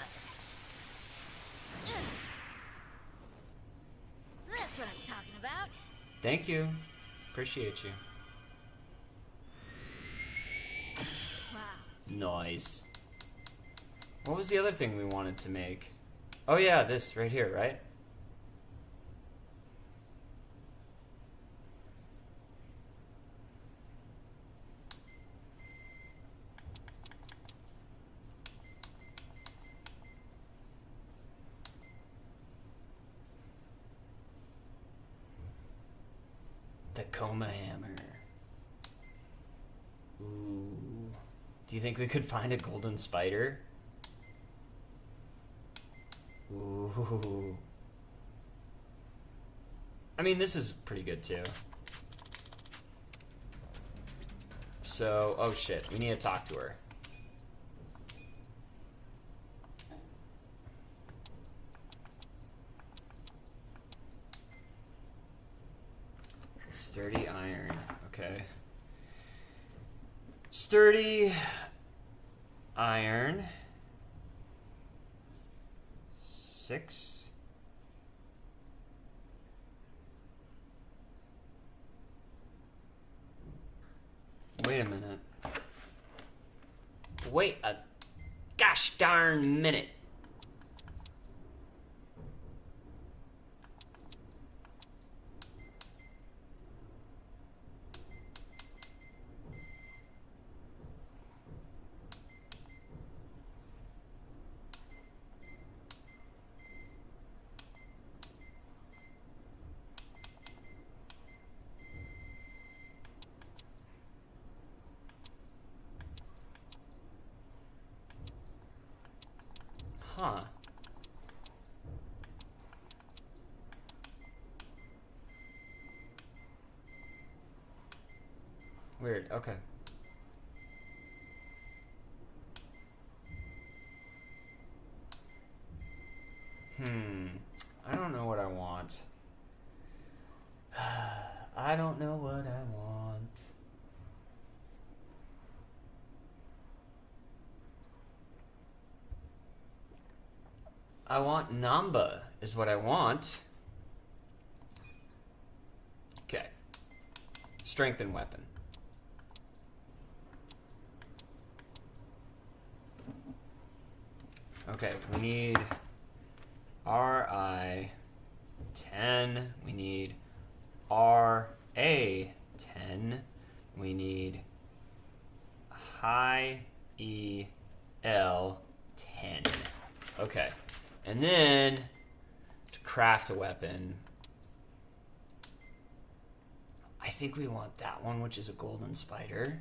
Speaker 3: That's what I'm talking about.
Speaker 1: Thank you. Appreciate you.
Speaker 3: Wow.
Speaker 1: Nice. What was the other thing we wanted to make? Oh yeah, this right here, right? The Coma Hammer. Ooh. Do you think we could find a golden spider? Ooh. I mean, this is pretty good too. So, oh shit, we need to talk to her. Sturdy iron, okay. Sturdy iron. 6. Wait a minute. Wait a gosh darn minute. Huh. Weird, okay. I don't know what I want. I don't know what I want. I want Namba, is what I want. Okay. Strength and weapon. Okay, we need RI 10. We need RA 10. We need high EL 10. Okay. And then to craft a weapon, I think we want that one, which is a golden spider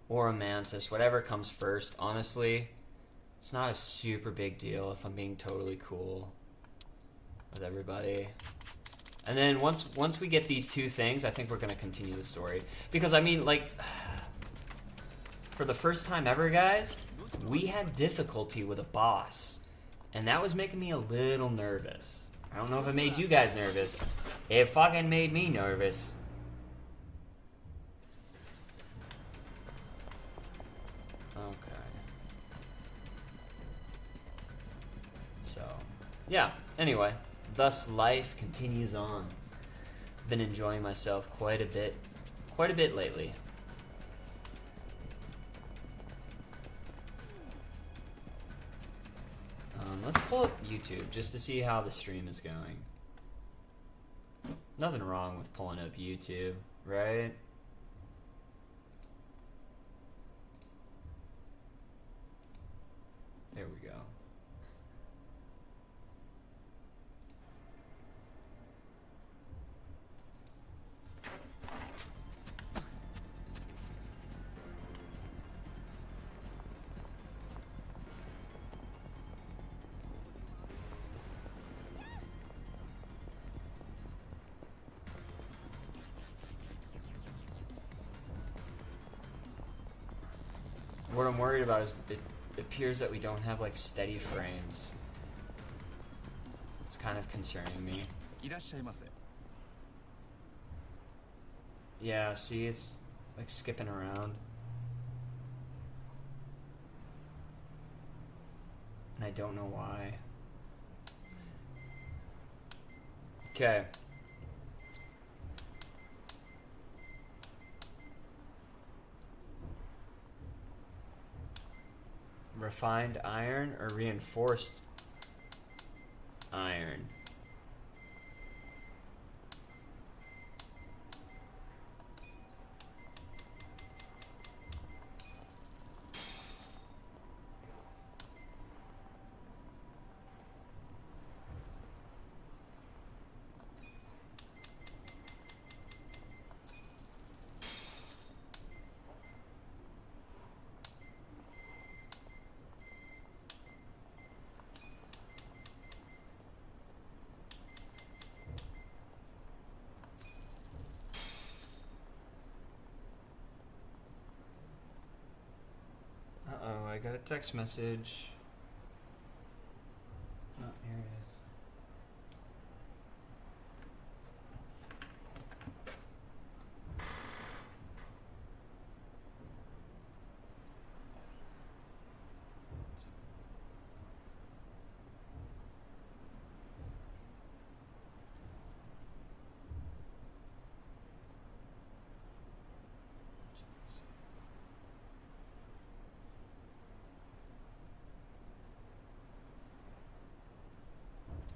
Speaker 1: or a mantis, whatever comes first. Honestly, it's not a super big deal if I'm being totally cool with everybody. And then once we get these two things, I think we're going to continue the story. Because, I mean, like, for the first time ever, guys, we had difficulty with a boss. And that was making me a little nervous. I don't know if it made you guys nervous. It fucking made me nervous. Okay. So, yeah. Anyway, thus life continues on. Been enjoying myself quite a bit lately. Let's pull up YouTube just to see how the stream is going. Nothing wrong with pulling up YouTube, right? There we go. What I'm worried about is it appears that we don't have like steady frames. It's kind of concerning me. Yeah, see, it's like skipping around. And I don't know why. Okay. Refined iron or reinforced iron? got a text message. Oh, here it is.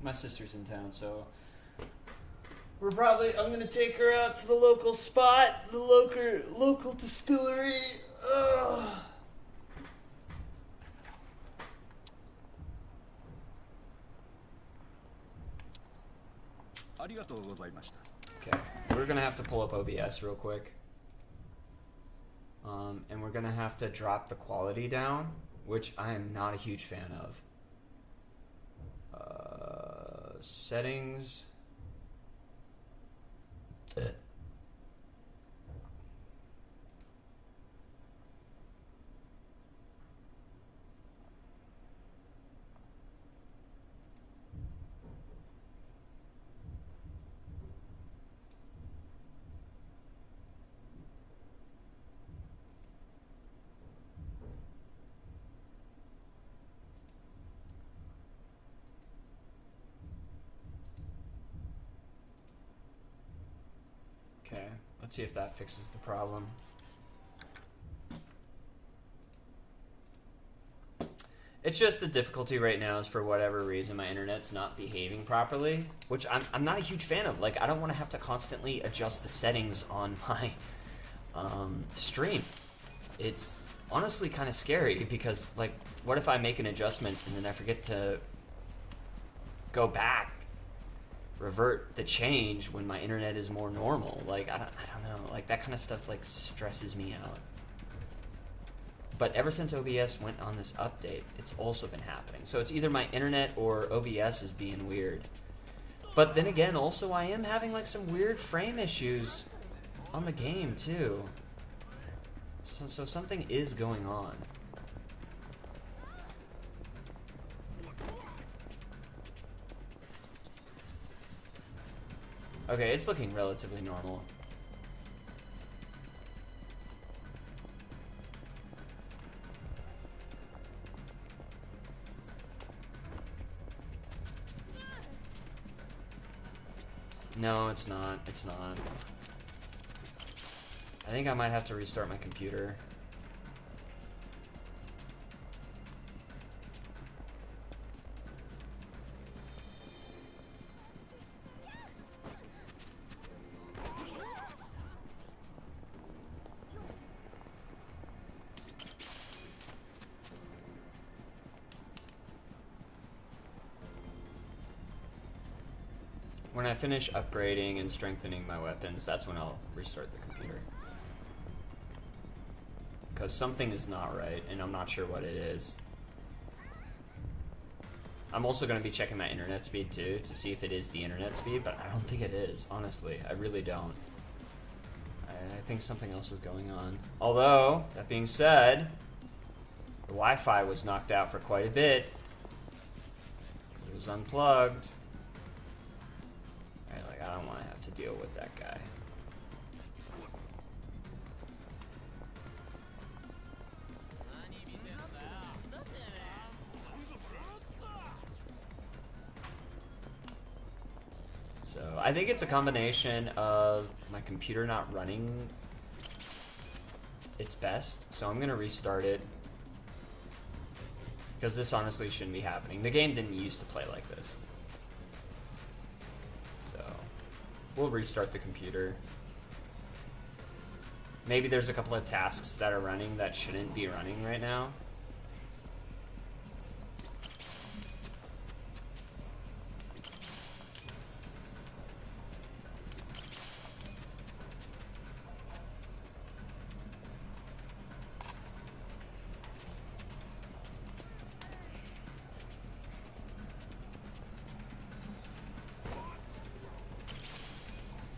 Speaker 1: My sister's in town, so I'm gonna take her out to the local spot, the local distillery. Ugh. Okay, we're gonna have to pull up OBS real quick. And we're gonna have to drop the quality down, which I am not a huge fan of. Settings. Okay, let's see if that fixes the problem. It's just the difficulty right now is for whatever reason my internet's not behaving properly, which I'm not a huge fan of. Like, I don't want to have to constantly adjust the settings on my stream. It's honestly kind of scary because, like, what if I make an adjustment and then I forget to go back, revert the change when my internet is more normal? Like, I don't know. Like, that kind of stuff, like, stresses me out. But ever since OBS went on this update, it's also been happening. So it's either my internet or OBS is being weird. But then again, also I am having like some weird frame issues on the game too. So something is going on. Okay, it's looking relatively normal. No, it's not. It's not. I think I might have to restart my computer. When I finish upgrading and strengthening my weapons, that's when I'll restart the computer. Because something is not right, and I'm not sure what it is. I'm also going to be checking my internet speed too, to see if it is the internet speed, but I don't think it is, honestly. I really don't. I think something else is going on. Although, that being said, the Wi-Fi was knocked out for quite a bit. It was unplugged. I don't want to have to deal with that guy. So I think it's a combination of my computer not running its best. So I'm going to restart it. Because this honestly shouldn't be happening. The game didn't used to play like this. We'll restart the computer. Maybe there's a couple of tasks that are running that shouldn't be running right now.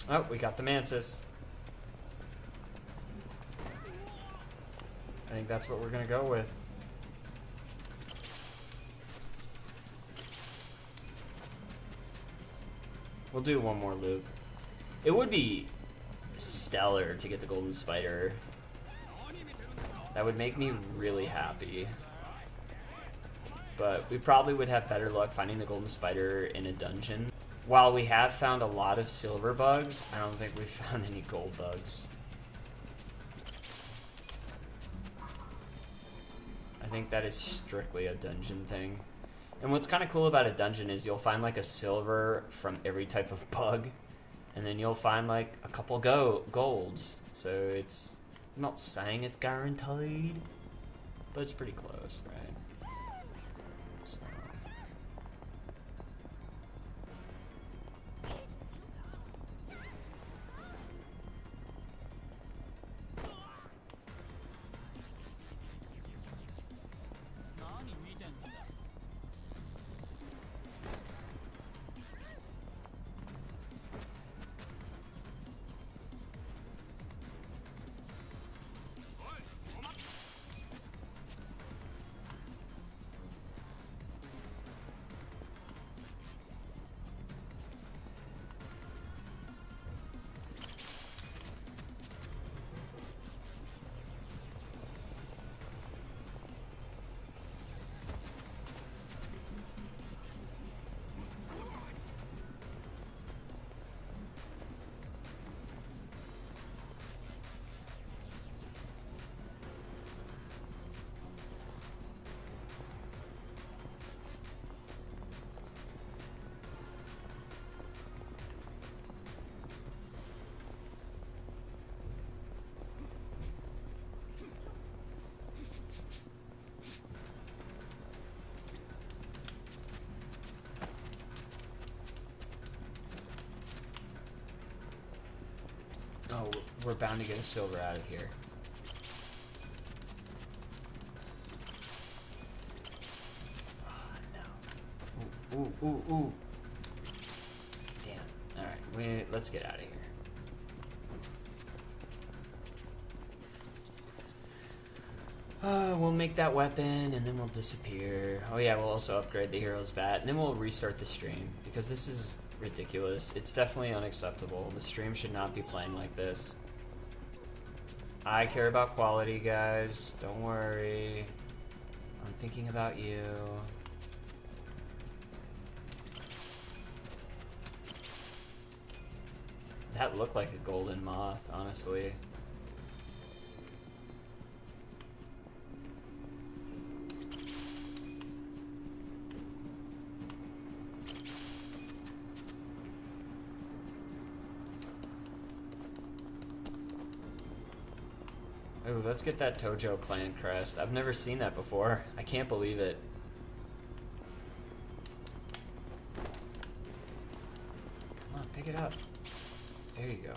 Speaker 1: Oh, we got the mantis. I think that's what we're gonna go with. We'll do one more loop. It would be stellar to get the golden spider. That would make me really happy. But we probably would have better luck finding the golden spider in a dungeon. While we have found a lot of silver bugs, I don't think we've found any gold bugs. I think that is strictly a dungeon thing. And what's kind of cool about a dungeon is you'll find like a silver from every type of bug. And then you'll find like a couple golds. So it's, I'm not saying it's guaranteed, but it's pretty close, right? So. Oh, we're bound to get a silver out of here. Oh, no. Ooh, ooh, ooh. Damn. Alright, let's get out of here. We'll make that weapon, and then we'll disappear. Oh yeah, we'll also upgrade the hero's bat, and then we'll restart the stream, because this is ridiculous. It's definitely unacceptable. The stream should not be playing like this. I care about quality, guys. Don't worry. I'm thinking about you. That looked like a golden moth, honestly. Ooh, let's get that Tojo clan crest. I've never seen that before. I can't believe it. Come on, pick it up. There you go.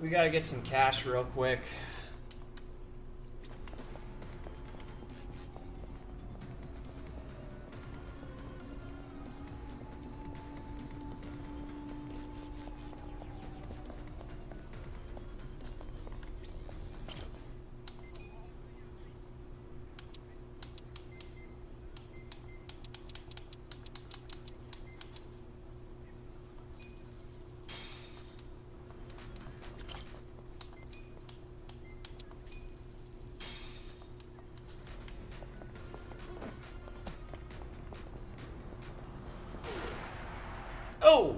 Speaker 1: We gotta get some cash real quick. Oh!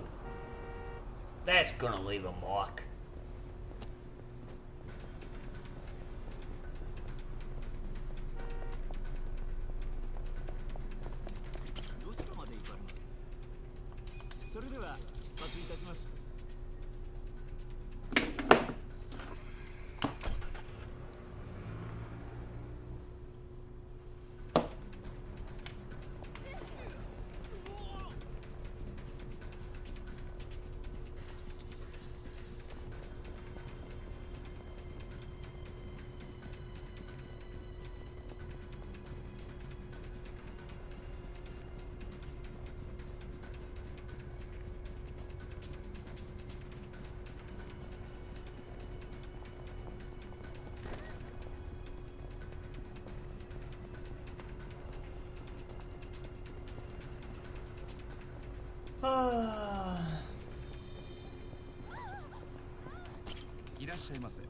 Speaker 1: That's gonna leave a mark.
Speaker 2: いらっしゃいませ。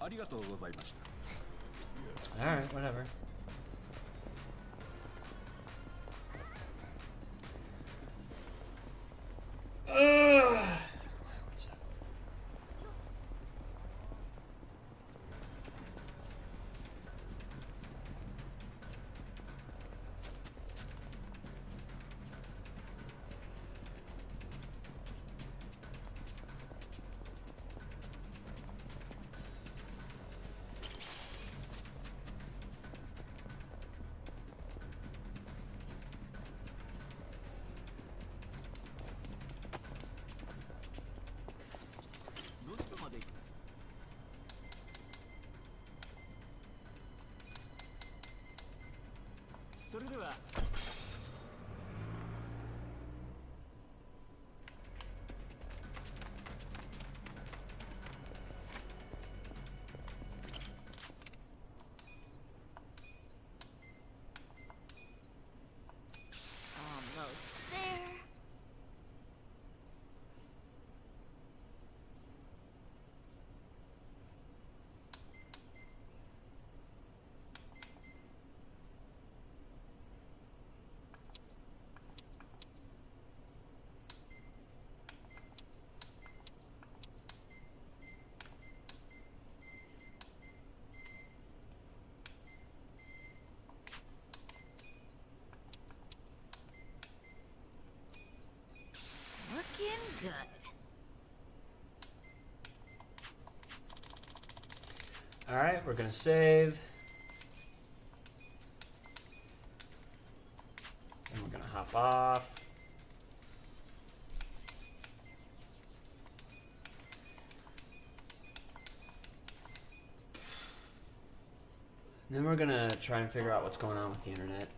Speaker 2: ありがとうございました。
Speaker 1: Alright, whatever.
Speaker 3: Almost there. Looking good.
Speaker 1: Alright, we're gonna save. And we're gonna hop off. And then we're gonna try and figure out what's going on with the internet.